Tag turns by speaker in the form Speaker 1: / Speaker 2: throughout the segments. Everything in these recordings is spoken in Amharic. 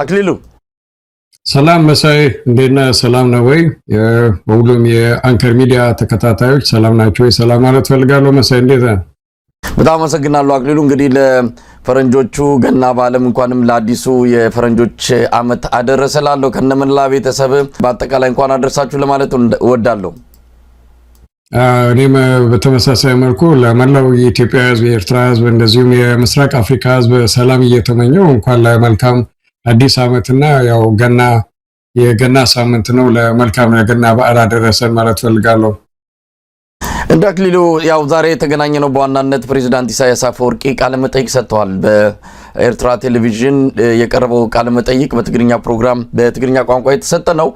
Speaker 1: አክሊሉ
Speaker 2: ሰላም መሳይ እንደና ሰላም ነው ወይ? የሁሉም የአንከር ሚዲያ ተከታታዮች ሰላም ናችሁ ወይ? ሰላም ማለት ፈልጋለሁ። መሳይ እንዴት ነህ?
Speaker 1: በጣም አመሰግናለሁ አክሊሉ። እንግዲህ ለፈረንጆቹ ገና በዓለም እንኳንም ለአዲሱ የፈረንጆች አመት አደረሰላለሁ ከነመላ ቤተሰብ በአጠቃላይ እንኳን አደረሳችሁ ለማለት እወዳለሁ።
Speaker 2: እኔም በተመሳሳይ መልኩ ለመላው የኢትዮጵያ ሕዝብ፣ የኤርትራ ሕዝብ እንደዚሁም የምስራቅ አፍሪካ ሕዝብ ሰላም እየተመኘው እንኳን ለመልካም አዲስ አመትና ያው የገና ሳምንት ነው ለመልካም የገና በዓል አደረሰን ማለት ፈልጋለሁ።
Speaker 1: እንደ አክሊሉ ያው ዛሬ የተገናኘነው በዋናነት ፕሬዝዳንት ኢሳያስ አፈወርቂ ቃለ መጠይቅ ሰጥተዋል። በኤርትራ ቴሌቪዥን የቀረበው ቃለ መጠይቅ በትግርኛ ፕሮግራም በትግርኛ ቋንቋ የተሰጠ ነው።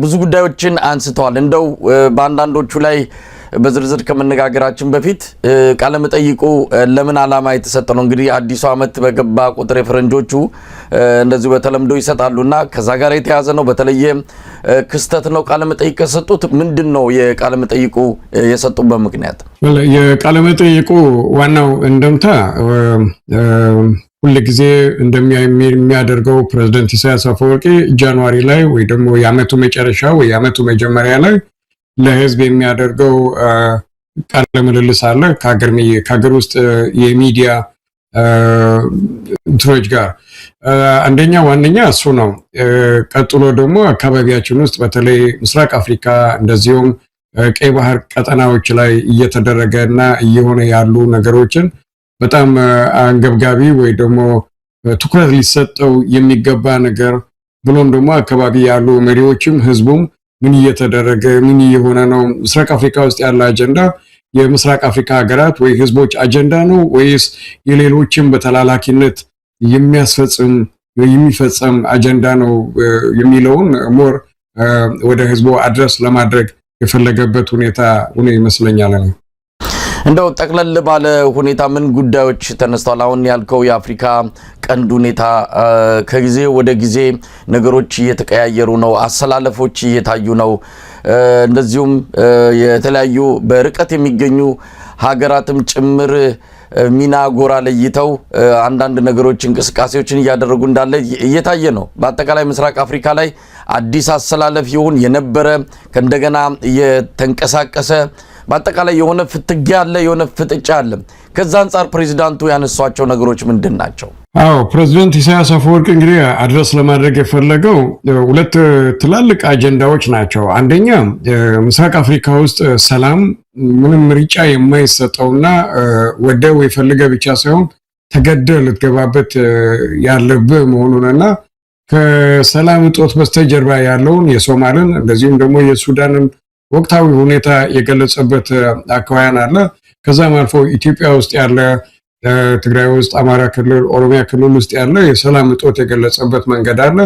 Speaker 1: ብዙ ጉዳዮችን አንስተዋል። እንደው በአንዳንዶቹ ላይ በዝርዝር ከመነጋገራችን በፊት ቃለ መጠይቁ ለምን ዓላማ የተሰጠ ነው? እንግዲህ አዲሱ አመት በገባ ቁጥር የፈረንጆቹ እንደዚህ በተለምዶ ይሰጣሉና ከዛ ጋር የተያዘ ነው። በተለየ ክስተት ነው ቃለ መጠይቅ የሰጡት። ምንድነው የቃለ መጠይቁ የሰጡበት ምክንያት?
Speaker 2: የቃለ መጠይቁ ዋናው እንደምታ ሁሉ ጊዜ እንደሚያደርገው ፕሬዝዳንት ኢሳያስ አፈወርቂ ጃንዋሪ ላይ ወይ ደግሞ የአመቱ መጨረሻ ወይ የአመቱ መጀመሪያ ላይ ለህዝብ የሚያደርገው ቃለ ምልልስ አለ ከሀገር ውስጥ የሚዲያ እንትሮች ጋር አንደኛ ዋነኛ እሱ ነው። ቀጥሎ ደግሞ አካባቢያችን ውስጥ በተለይ ምስራቅ አፍሪካ እንደዚሁም ቀይ ባህር ቀጠናዎች ላይ እየተደረገና እየሆነ ያሉ ነገሮችን በጣም አንገብጋቢ ወይ ደግሞ ትኩረት ሊሰጠው የሚገባ ነገር ብሎም ደግሞ አካባቢ ያሉ መሪዎችም ህዝቡም ምን እየተደረገ ምን እየሆነ ነው? ምስራቅ አፍሪካ ውስጥ ያለ አጀንዳ የምስራቅ አፍሪካ ሀገራት ወይ ህዝቦች አጀንዳ ነው ወይስ የሌሎችም በተላላኪነት የሚፈጸም አጀንዳ ነው የሚለውን ሞር ወደ ህዝቡ አድረስ ለማድረግ የፈለገበት ሁኔታ ይመስለኛል።
Speaker 1: እንደው ጠቅለል ባለ ሁኔታ ምን ጉዳዮች ተነስተዋል? አሁን ያልከው የአፍሪካ ቀንድ ሁኔታ ከጊዜ ወደ ጊዜ ነገሮች እየተቀያየሩ ነው፣ አሰላለፎች እየታዩ ነው። እንደዚሁም የተለያዩ በርቀት የሚገኙ ሀገራትም ጭምር ሚና ጎራ ለይተው አንዳንድ ነገሮች እንቅስቃሴዎችን እያደረጉ እንዳለ እየታየ ነው። በአጠቃላይ ምስራቅ አፍሪካ ላይ አዲስ አሰላለፍ ይሁን የነበረ ከእንደገና የተንቀሳቀሰ በአጠቃላይ የሆነ ፍትጊያ አለ፣ የሆነ ፍጥጫ አለ። ከዛ አንፃር ፕሬዝዳንቱ ያነሷቸው ነገሮች ምንድን ናቸው?
Speaker 2: ፕሬዝዳንት ኢሳያስ አፈወርቂ እንግዲህ አድረስ ለማድረግ የፈለገው ሁለት ትላልቅ አጀንዳዎች ናቸው። አንደኛ ምስራቅ አፍሪካ ውስጥ ሰላም ምንም ምርጫ የማይሰጠውና ወደ ወይ ፈልገ ብቻ ሳይሆን ተገደ ልትገባበት ያለብህ መሆኑንና ከሰላም እጦት በስተጀርባ ያለውን የሶማልን እንደዚሁም ደግሞ የሱዳንን ወቅታዊ ሁኔታ የገለጸበት አካባቢያን አለ። ከዛም አልፎ ኢትዮጵያ ውስጥ ያለ ትግራይ ውስጥ፣ አማራ ክልል፣ ኦሮሚያ ክልል ውስጥ ያለ የሰላም እጦት የገለጸበት መንገድ አለ።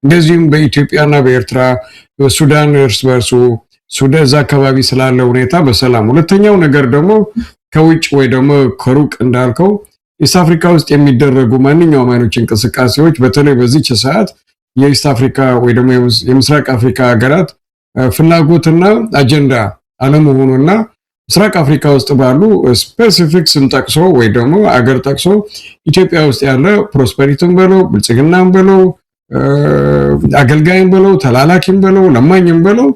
Speaker 2: እንደዚሁም በኢትዮጵያና በኤርትራ ሱዳን እርስ በርሱ ሱዳን እዛ አካባቢ ስላለ ሁኔታ በሰላም። ሁለተኛው ነገር ደግሞ ከውጭ ወይ ደግሞ ከሩቅ እንዳልከው ኢስት አፍሪካ ውስጥ የሚደረጉ ማንኛውም አይነት እንቅስቃሴዎች በተለይ በዚህች ሰዓት የኢስት አፍሪካ ወይ ደግሞ የምስራቅ አፍሪካ ሀገራት ፍላጎትና አጀንዳ አለመሆኑና ምስራቅ አፍሪካ ውስጥ ባሉ ስፔሲፊክስን ጠቅሶ ወይ ደግሞ አገር ጠቅሶ ኢትዮጵያ ውስጥ ያለ ፕሮስፐሪቲን በለው ብልጽግናን በለው አገልጋይን በለው ተላላኪን በለው ለማኝን በለው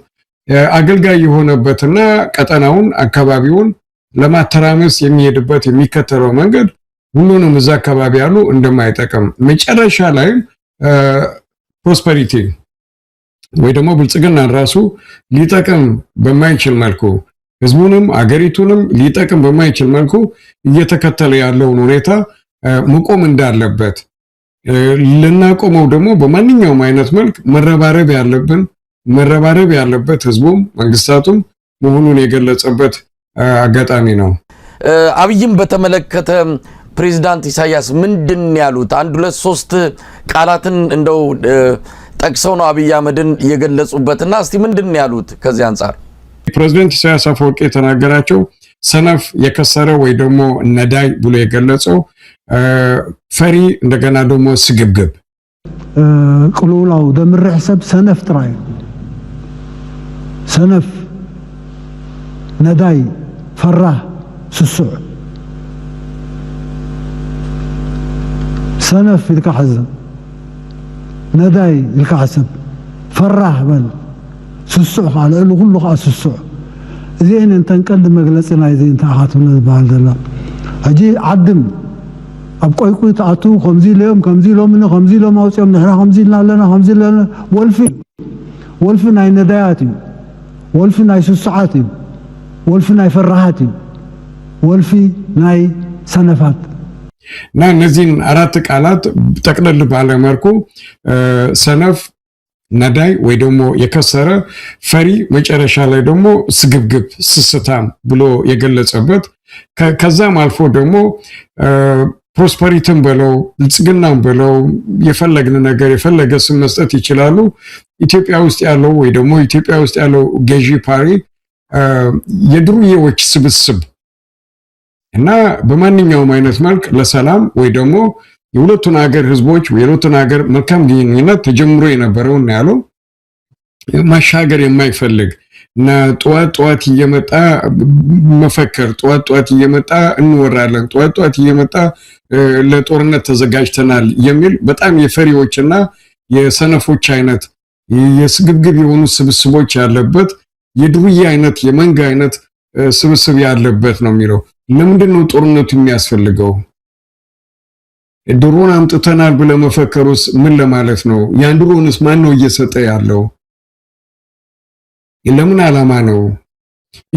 Speaker 2: አገልጋይ የሆነበትና ቀጠናውን አካባቢውን ለማተራመስ የሚሄድበት የሚከተለው መንገድ ሁሉንም እዛ አካባቢ ያሉ እንደማይጠቅም መጨረሻ ላይ ፕሮስፐሪቲ ወይ ደግሞ ብልጽግናን ራሱ ሊጠቅም በማይችል መልኩ ህዝቡንም አገሪቱንም ሊጠቅም በማይችል መልኩ እየተከተለ ያለውን ሁኔታ መቆም እንዳለበት ለናቆመው ደግሞ በማንኛውም አይነት መልክ መረባረብ ያለበት ህዝቡም መንግስታቱም መሆኑን የገለጸበት አጋጣሚ ነው።
Speaker 1: አብይም በተመለከተ ፕሬዝዳንት ኢሳያስ ምንድን ያሉት? አንድ ሁለት ሶስት ቃላትን እንደው ጠቅሰው ነው አብይ አህመድን የገለጹበትና እስቲ ምንድን ያሉት? ከዚህ አንፃር
Speaker 2: ፕሬዝዳንት ኢሳያስ አፈወርቂ የተናገራቸው ሰነፍ የከሰረ ወይ ደግሞ ነዳይ ብሎ የገለጸው ፈሪ እንደገና ደግሞ ስግብግብ
Speaker 3: ቅሉላው ደምርሕ ሰብ ሰነፍ ጥራይ ሰነፍ ነዳይ ፈራህ ስሱዕ ሰነፍ ይልካ ሕዘ نداي الكعسب فرح بل سسع قال له كله قال سسع زين انت نقد مجلسنا زين تاخاتنا بالله اجي عدم ابقى يكون تعطو 50 يوم 50 يوم من 50 يوم اوصيهم نحن 50 لنا 50 لنا ولف ناي نداياتي ولف ناي سسعاتي ولف ناي فرحاتي ولف ناي سنفات
Speaker 2: نا نزين አራት ቃላት ተቀለል ባለ መልኩ ሰነፍ ነዳይ ወይ ደግሞ የከሰረ ፈሪ መጨረሻ ላይ ደግሞ ስግብግብ ስስታም ብሎ የገለጸበት ከዛም አልፎ ደግሞ ፕሮስፐሪቲን በለው ጽግናም በለው የፈለግን ነገር የፈለገ ስም መስጠት ይችላሉ ኢትዮጵያ ውስጥ ያለው ወይ ደግሞ ኢትዮጵያ ውስጥ ያለው ገዢ ፓሪ የድሩዬዎች ስብስብ እና በማንኛውም አይነት መልክ ለሰላም ወይ ደግሞ የሁለቱን ሀገር ህዝቦች የሁለቱን ሀገር መልካም ግንኙነት ተጀምሮ የነበረው እና ያለው ማሻገር የማይፈልግ እና ጧት እየመጣ መፈከር ጧት እየመጣ እንወራለን ጧት እየመጣ ለጦርነት ተዘጋጅተናል የሚል በጣም የፈሪዎችና የሰነፎች አይነት የስግብግብ የሆኑ ስብስቦች ያለበት የድሩዬ አይነት የመንጋ አይነት ስብስብ ያለበት ነው የሚለው ለምንድነው ጦርነቱ የሚያስፈልገው ድሮን አምጥተናል ብለ መፈከሩስ ምን ለማለት ነው ያን ድሮንስ ማን ነው እየሰጠ ያለው ለምን ዓላማ ነው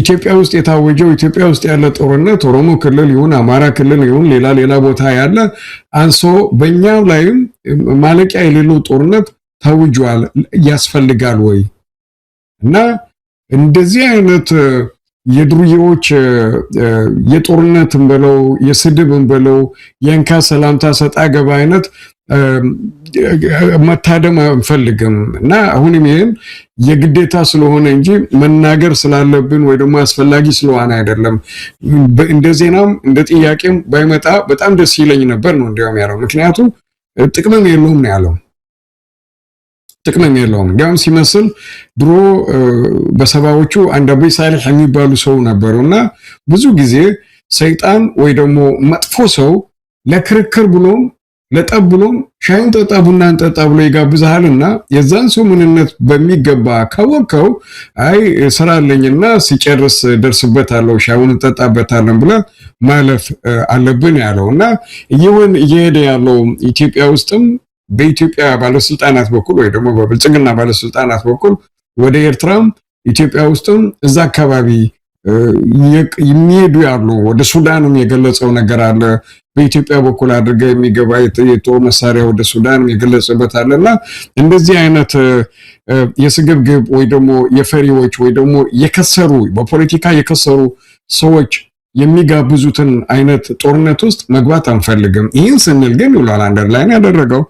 Speaker 2: ኢትዮጵያ ውስጥ የታወጀው ኢትዮጵያ ውስጥ ያለ ጦርነት ኦሮሞ ክልል ይሁን አማራ ክልል ይሁን ሌላ ቦታ ያለ አንሶ በእኛው ላይም ማለቂያ የሌለው ጦርነት ታውጇል ያስፈልጋል ወይ እና እንደዚህ አይነት የድሩዬዎች የጦርነትን በለው የስድብን በለው የንካ ሰላምታ ሰጣ ገባ አይነት መታደም አንፈልግም እና አሁንም ይሄን የግዴታ ስለሆነ እንጂ መናገር ስላለብን ወይ ደግሞ አስፈላጊ ስለሆነ አይደለም እንደዚህናም እንደ ጥያቄም ባይመጣ በጣም ደስ ይለኝ ነበር ነው እንዲያውም ያለው ምክንያቱም ጥቅምም የለውም ነው ያለው ጥቅምም የለውም እንዲያውም ሲመስል ድሮ በሰባዎቹ አንዳቤ ሳሊህ የሚባሉ ሰው ነበሩና ብዙ ጊዜ ሰይጣን ወይ ደግሞ መጥፎ ሰው ለክርክር ብሎም ለጠብ ብሎም ሻይን ጠጣ ቡናን ጠጣ ብሎ ይጋብዛልና የዛን ሰው ምንነት በሚገባ ካወቀው አይ ስራለኝና ሲጨርስ ደርስበታለሁ ሻዩን ጠጣበታለን ብለ ማለፍ አለብን ያለውና ይሁን እየሄደ ያለው ኢትዮጵያ ውስጥም በኢትዮጵያ ባለስልጣናት በኩል ወይ ደግሞ በብልጽግና ባለስልጣናት በኩል ወደ ኤርትራም ኢትዮጵያ ውስጥም እዛ አካባቢ የሚሄዱ ያሉ ወደ ሱዳንም የገለጸው ነገር አለ በኢትዮጵያ በኩል አድርገ የሚገባ የጦር መሳሪያ ወደ ሱዳን የገለጸበት አለና እንደዚህ አይነት የስግብግብ ወይ ደግሞ የፈሪዎች ወይ ደግሞ የከሰሩ በፖለቲካ የከሰሩ ሰዎች የሚጋብዙትን አይነት ጦርነት ውስጥ መግባት አንፈልግም ይህን ስንል ግን ይውላል አንደርላይን ያደረገው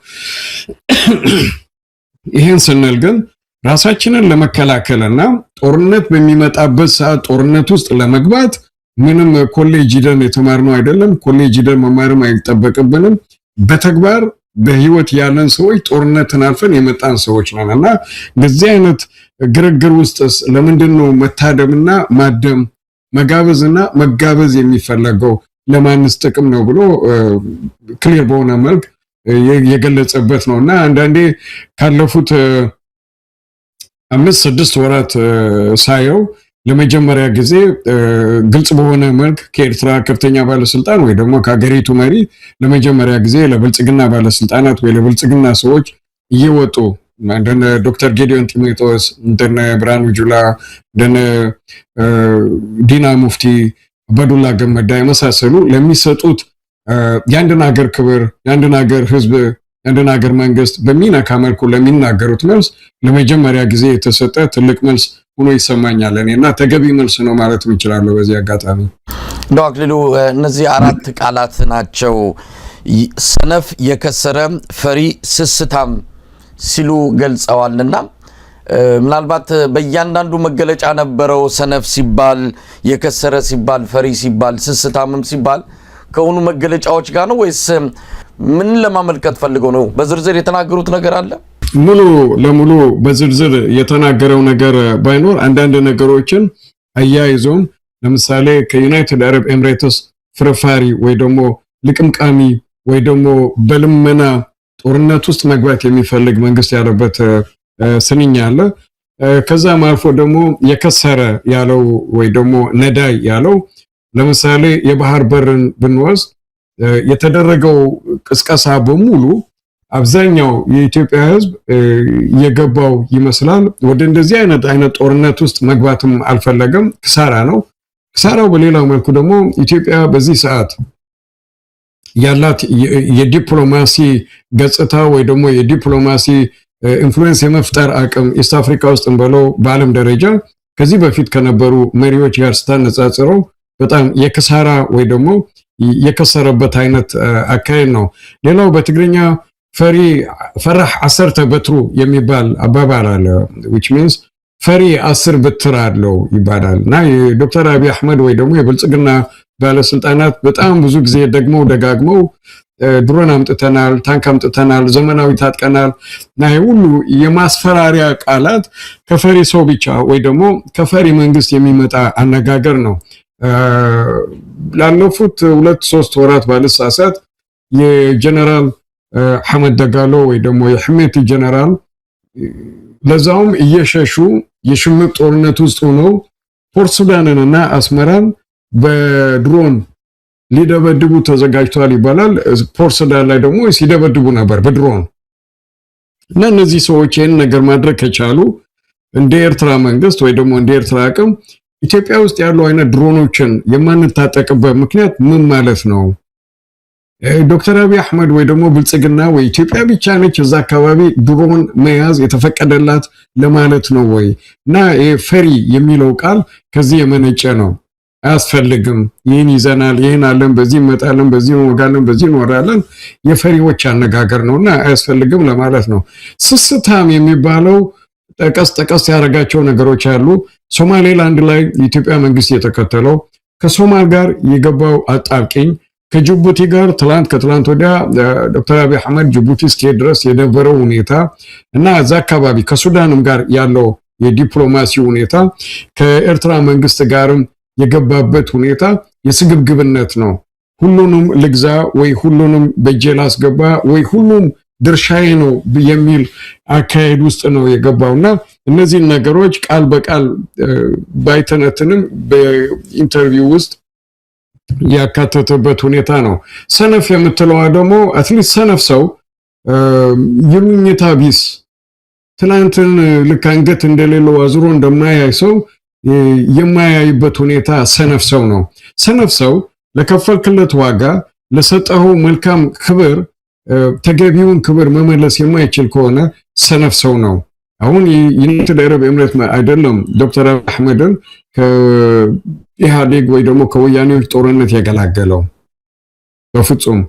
Speaker 2: ይህን ስንል ግን ራሳችንን ለመከላከልና ጦርነት በሚመጣበት ሰዓት ጦርነት ውስጥ ለመግባት ምንም ኮሌጅ ሄደን የተማርነው አይደለም ኮሌጅ ሄደን መማርም አይጠበቅብንም በተግባር በህይወት ያለን ሰዎች ጦርነትን አልፈን የመጣን ሰዎች ነንና በዚህ አይነት ግርግር ውስጥ ለምንድነው መታደምና ማደም መጋበዝና መጋበዝ የሚፈለገው ለማንስ ጥቅም ነው ብሎ ክሊር በሆነ መልክ የገለጸበት ነውና አንዳንዴ ካለፉት 5-6 ወራት ሳየው ለመጀመሪያ ጊዜ ግልጽ በሆነ መልክ ከኤርትራ ከፍተኛ ባለስልጣን ወይ ደግሞ ከሀገሪቱ መሪ ለመጀመሪያ ጊዜ ለብልጽግና ባለስልጣናት ወይ ለብልጽግና ሰዎች እየወጡ እንደነ ዶክተር ጌዲዮን ቲሞቴዎስ እንደነ ብርሃኑ ጁላ እንደነ ዲና ሙፍቲ በዱላ ገመዳ የመሳሰሉ ለሚሰጡት ያንድን ሀገር ክብር ያንድን ሀገር ህዝብ ያንድን ሀገር መንግስት በሚነካ መልኩ ለሚናገሩት መልስ ለመጀመሪያ ጊዜ የተሰጠ ትልቅ መልስ ሆኖ ይሰማኛል እኔና ተገቢ መልስ ነው ማለት እንችላለን በዚህ አጋጣሚ
Speaker 1: ዶክተር እነዚህ አራት ቃላት ናቸው ሰነፍ የከሰረ ፈሪ ስስታም ሲሉ ገልጸዋልና ምናልባት በእያንዳንዱ መገለጫ ነበረው ሰነፍ ሲባል የከሰረ ሲባል ፈሪ ሲባል ስስታምም ሲባል ከሆኑ መገለጫዎች ጋር ነው ወይስ ምን ለማመልከት ፈልገው ነው በዝርዝር የተናገሩት ነገር አለ
Speaker 2: ሙሉ ለሙሉ በዝርዝር የተናገረው ነገር ባይኖር አንዳንድ ነገሮችን አያይዞም ለምሳሌ ከዩናይትድ አረብ ኤሚሬትስ ፍርፋሪ ወይ ደግሞ ልቅምቃሚ ወይ ደግሞ በልመና ጦርነት ውስጥ መግባት የሚፈልግ መንግስት ያለበት ስንኝ አለ። ከዛም አልፎ ደግሞ የከሰረ ያለው ወይ ደግሞ ነዳይ ያለው ለምሳሌ የባህር በርን ብንወስድ የተደረገው ቅስቀሳ በሙሉ አብዛኛው የኢትዮጵያ ህዝብ የገባው ይመስላል። ወደ እንደዚህ አይነት ጦርነት ውስጥ መግባትም አልፈለገም። ክሳራ ነው። ክሳራው በሌላው መልኩ ደግሞ ኢትዮጵያ በዚህ ሰዓት ያላት የዲፕሎማሲ ገጽታ ወይ ደግሞ የዲፕሎማሲ ኢንፍሉዌንስ የመፍጠር አቅም ኢስት አፍሪካ ውስጥ እንበለው በዓለም ደረጃ ከዚህ በፊት ከነበሩ መሪዎች ጋር ስታነጻጽረው በጣም የክሳራ ወይ ደግሞ የከሰረበት አይነት አካሄድ ነው። ሌላው በትግርኛ ፈራህ 10 በትሩ የሚባል አባባል አለ which means ፈሪ 10 በትር አለው ይባላል። እና የዶክተር አብይ አህመድ ወይ ደግሞ የብልጽግና ባለስልጣናት በጣም ብዙ ጊዜ ደጋግመው ድሮን አምጥተናል፣ ታንክ አምጥተናል፣ ዘመናዊ ታጥቀናል እና ሁሉ የማስፈራሪያ ቃላት ከፈሪ ሰው ብቻ ወይ ደግሞ ከፈሪ መንግስት የሚመጣ አነጋገር ነው። ላለፉት 2-3 ወራት ባለሳሳት የጀነራል ሐመድ ደጋሎ ወይ ደግሞ የሕሜት ጀነራል ለዛውም እየሸሹ የሽምቅ ጦርነት ውስጥ ሆነው ፖርት ሱዳንንና አስመራን በድሮን ሊደበድቡ ተዘጋጅተዋል ይባላል። ፖርት ሱዳን ላይ ደግሞ ሲደበድቡ ነበር በድሮን። እና እነዚህ ሰዎች ይህን ነገር ማድረግ ከቻሉ እንደ ኤርትራ መንግስት ወይ ደግሞ እንደ ኤርትራ አቅም ኢትዮጵያ ውስጥ ያሉ አይነት ድሮኖችን የማንታጠቅበት ምክንያት ምን ማለት ነው? ዶክተር አብይ አህመድ ወይ ደግሞ ብልጽግና ወይ ኢትዮጵያ ብቻ ነች እዛ አካባቢ ድሮን መያዝ የተፈቀደላት ለማለት ነው ወይ? እና ፈሪ የሚለው ቃል ከዚህ የመነጨ ነው። አያስፈልግም፣ ይህን ይዘናል፣ ይህን አለን፣ በዚህ እንመጣለን፣ በዚህ እንወጋለን፣ በዚህ እንወራለን የፈሪዎች አነጋገር ነውና አያስፈልግም ለማለት ነው። ስስታም የሚባለው ጠቀስ ያደረጋቸው ነገሮች አሉ። ሶማሌላንድ ላይ የኢትዮጵያ መንግስት የተከተለው ከሶማል ጋር የገባው አጣብቂኝ ከጅቡቲ ጋር ከትላንት ወዲያ ዶክተር አብይ አህመድ ጅቡቲ እስኪሄድ ድረስ የነበረው ሁኔታ እና እዛ አካባቢ ከሱዳንም ጋር ያለው የዲፕሎማሲ ሁኔታ ከኤርትራ መንግስት ጋርም የገባበት ሁኔታ የስግብግብነት ነው። ሁሉንም ልግዛ ወይ ሁሉንም በእጄ ላስገባ ወይ ሁሉም ድርሻዬ ነው የሚል አካሄድ ውስጥ ነው የገባውና እነዚህ ነገሮች ቃል በቃል ባይተነትንም በኢንተርቪው ውስጥ ያካተተበት ሁኔታ ነው። ሰነፍ የምትለዋ ደግሞ አትሊስት ሰነፍ ሰው ይሉኝታ ቢስ ትላንትን ልክ አንገት እንደሌለው አዝሮ እንደማያይ ሰው የማያይበት ሁኔታ ሰነፍ ሰው ነው። ሰነፍ ሰው ለከፈልክለት ዋጋ ለሰጠው መልካም ክብር ተገቢውን ክብር መመለስ የማይችል ከሆነ ሰነፍ ሰው ነው። አሁን ዩናይትድ አረብ ኤምሬት አይደለም ዶክተር አህመድን ከኢህአዴግ ወይ ደግሞ ከወያኔዎች ጦርነት የገላገለው በፍጹም።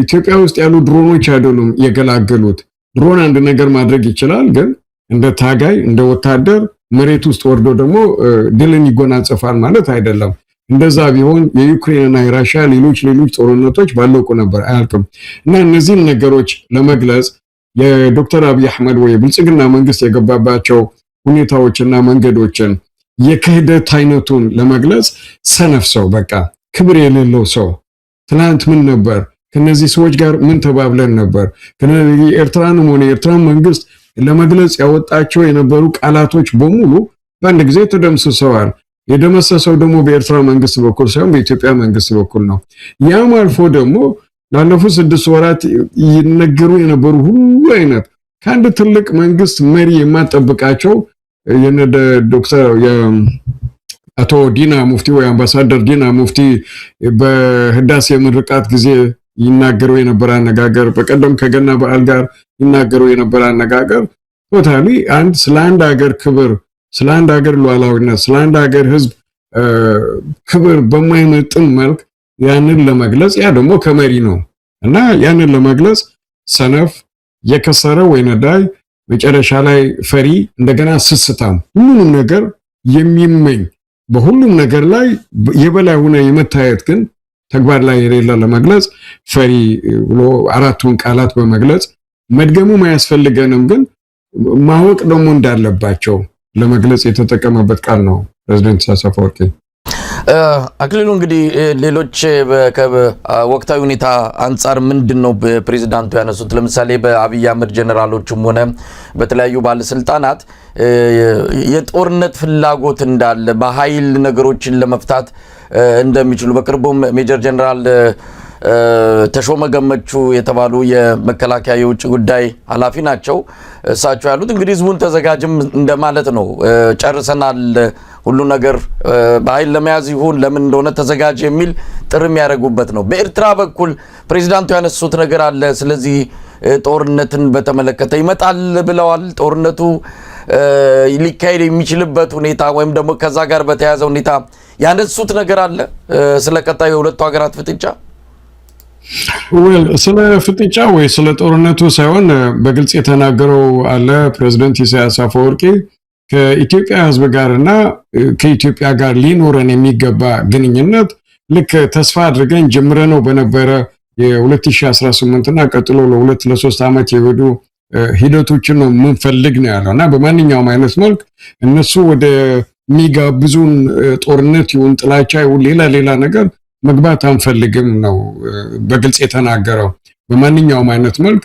Speaker 2: ኢትዮጵያ ውስጥ ያሉ ድሮኖች አይደሉም የገላገሉት። ድሮን አንድ ነገር ማድረግ ይችላል፣ ግን እንደ ታጋይ እንደ ወታደር መሬት ውስጥ ወርዶ ደግሞ ድልን ይጎናጸፋል ማለት አይደለም። እንደዛ ቢሆን የዩክሬን እና የራሽያ ሌሎች ጦርነቶች ባለቁ ነበር፣ አያልቅም። እና እነዚህን ነገሮች ለመግለጽ የዶክተር አብይ አህመድ ወይ ብልጽግና መንግስት የገባባቸው ሁኔታዎችና መንገዶችን የክህደት አይነቱን ለመግለጽ ሰነፍ ሰው በቃ ክብር የሌለው ሰው ትናንት ምን ነበር ከነዚህ ሰዎች ጋር ምን ተባብለን ነበር ኤርትራንም ሆነ የኤርትራን መንግስት ለመግለጽ ያወጣቸው የነበሩ ቃላቶች በሙሉ በአንድ ጊዜ ተደምስሰዋል። የደመሰሰው ደግሞ በኤርትራ መንግስት በኩል ሳይሆን በኢትዮጵያ መንግስት በኩል ነው። ያም አልፎ ደግሞ ላለፉት 6 ወራት ይነገሩ የነበሩ ሁሉ አይነት ከአንድ ትልቅ መንግስት መሪ የማጠብቃቸው የነደ ዶክተር አቶ ዲና ሙፍቲ ወይ አምባሳደር ዲና ሙፍቲ በህዳሴ ምርቃት ጊዜ ይናገሩ የነበረ አነጋገር፣ በቀደም ከገና በዓል ጋር ይናገሩ የነበረ አነጋገር ቶታሊ ስለ አንድ ሀገር ክብር፣ ስለ አንድ ሀገር ሉዓላዊነት፣ ስለ አንድ ሀገር ህዝብ ክብር በማይመጥን መልክ ያንን ለመግለጽ ያ ደግሞ ከመሪ ነው እና ያንን ለመግለጽ ሰነፍ የከሰረ ወይ ነዳይ መጨረሻ ላይ ፈሪ እንደገና ስስታም ሁሉንም ነገር የሚመኝ በሁሉም ነገር ላይ የበላይ ሆነ የመታየት ግን ተግባር ላይ የሌለ ለመግለጽ ፈሪ ብሎ አራቱን ቃላት በመግለጽ መድገሙ ማያስፈልገንም ግን ማወቅ ደግሞ እንዳለባቸው ለመግለጽ የተጠቀመበት ቃል ነው ፕሬዝዳንት ኢሳያስ አፈወርቂ።
Speaker 1: አክሊሉ እንግዲህ ሌሎች ወቅታዊ ሁኔታ አንጻር ምንድነው በፕሬዝዳንቱ ያነሱት? ለምሳሌ በአብይ አህመድ ጀነራሎችም ሆነ በተለያዩ ባለስልጣናት የጦርነት ፍላጎት እንዳለ በኃይል ነገሮችን ለመፍታት እንደሚችሉ በቅርቡም ሜጀር ጀነራል ተሾመ ገመቹ የተባሉ የመከላከያ የውጭ ጉዳይ ኃላፊ ናቸው። እሳቸው ያሉት እንግዲህ ህዝቡን ተዘጋጅም እንደማለት ነው። ጨርሰናል ሁሉ ነገር በኃይል ለመያዝ ይሁን ለምን እንደሆነ ተዘጋጅ የሚል ጥርም ያደረጉበት ነው። በኤርትራ በኩል ፕሬዝዳንቱ ያነሱት ነገር አለ። ስለዚህ ጦርነትን በተመለከተ ይመጣል ብለዋል። ጦርነቱ ሊካሄድ የሚችልበት ሁኔታ ወይም ደግሞ ከዛ ጋር በተያያዘ ሁኔታ ያነሱት ነገር አለ ስለ ቀጣዩ የሁለቱ ሀገራት ፍጥጫ።
Speaker 2: ስለ ፍጥጫ ወይ ስለ ጦርነቱ ሳይሆን በግልጽ የተናገረው አለ ፕሬዝዳንት ኢሳያስ አፈወርቂ ከኢትዮጵያ ህዝብ ጋርና ከኢትዮጵያ ጋር ሊኖረን የሚገባ ግንኙነት ልክ ተስፋ አድርገን ጀምረነው በነበረ የ2018 እና ቀጥሎ ለ2-3 ዓመት የሄዱ ሂደቶችን ነው የምንፈልግ ነው ያለውና በማንኛውም አይነት መልክ እነሱ ወደ ሚጋብዙን ጦርነት ይሁን ጥላቻ ይሁን ሌላ ነገር መግባት አንፈልግም ነው በግልጽ የተናገረው። በማንኛውም አይነት መልክ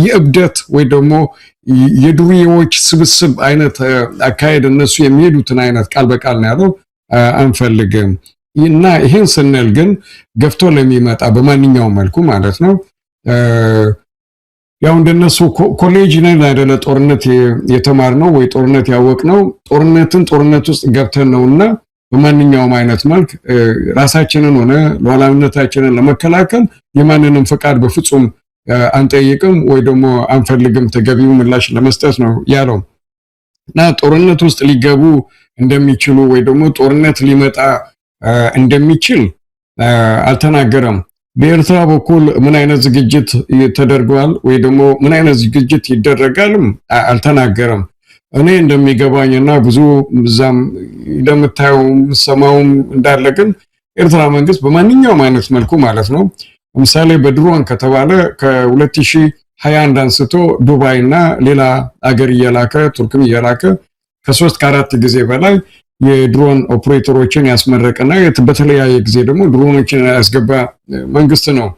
Speaker 2: የእብደት ወይ ደግሞ የዱርዬዎች ስብስብ አይነት አካሄድ እነሱ የሚሄዱትን አይነት ቃል በቃል ነው ያለው አንፈልግም። እና ይሄን ስንል ግን ገፍቶ ለሚመጣ በማንኛውም መልኩ ማለት ነው ያው እንደነሱ ኮሌጅ ነን አይደለ ጦርነት የተማርነው ወይ ጦርነት ያወቅነው ጦርነት ውስጥ ገብተን ነውና በማንኛውም አይነት መልክ ራሳችንን ሆነ ሉዓላዊነታችንን ለመከላከል የማንንም ፍቃድ በፍጹም አንጠይቅም ወይ ደግሞ አንፈልግም ተገቢው ምላሽ ለመስጠት ነው ያለው። እና ጦርነት ውስጥ ሊገቡ እንደሚችሉ ወይ ደግሞ ጦርነት ሊመጣ እንደሚችል አልተናገረም። በኤርትራ በኩል ምን አይነት ዝግጅት ተደርጓል ወይ ደግሞ ምን አይነት ዝግጅት ይደረጋልም አልተናገረም። እኔ እንደሚገባኝና ብዙ እዛም እንደምታየው ሰማውም እንዳለ ግን ኤርትራ መንግስት በማንኛውም አይነት መልኩ ማለት ነው ለምሳሌ በድሮን ከተባለ ከ2021 አንስቶ ዱባይና ሌላ አገር እየላከ ቱርክም እየላከ ከ3-4 ጊዜ በላይ የድሮን ኦፕሬተሮችን ያስመረቀና በተለያየ ጊዜ ደግሞ ድሮኖችን ያስገባ መንግስት ነው።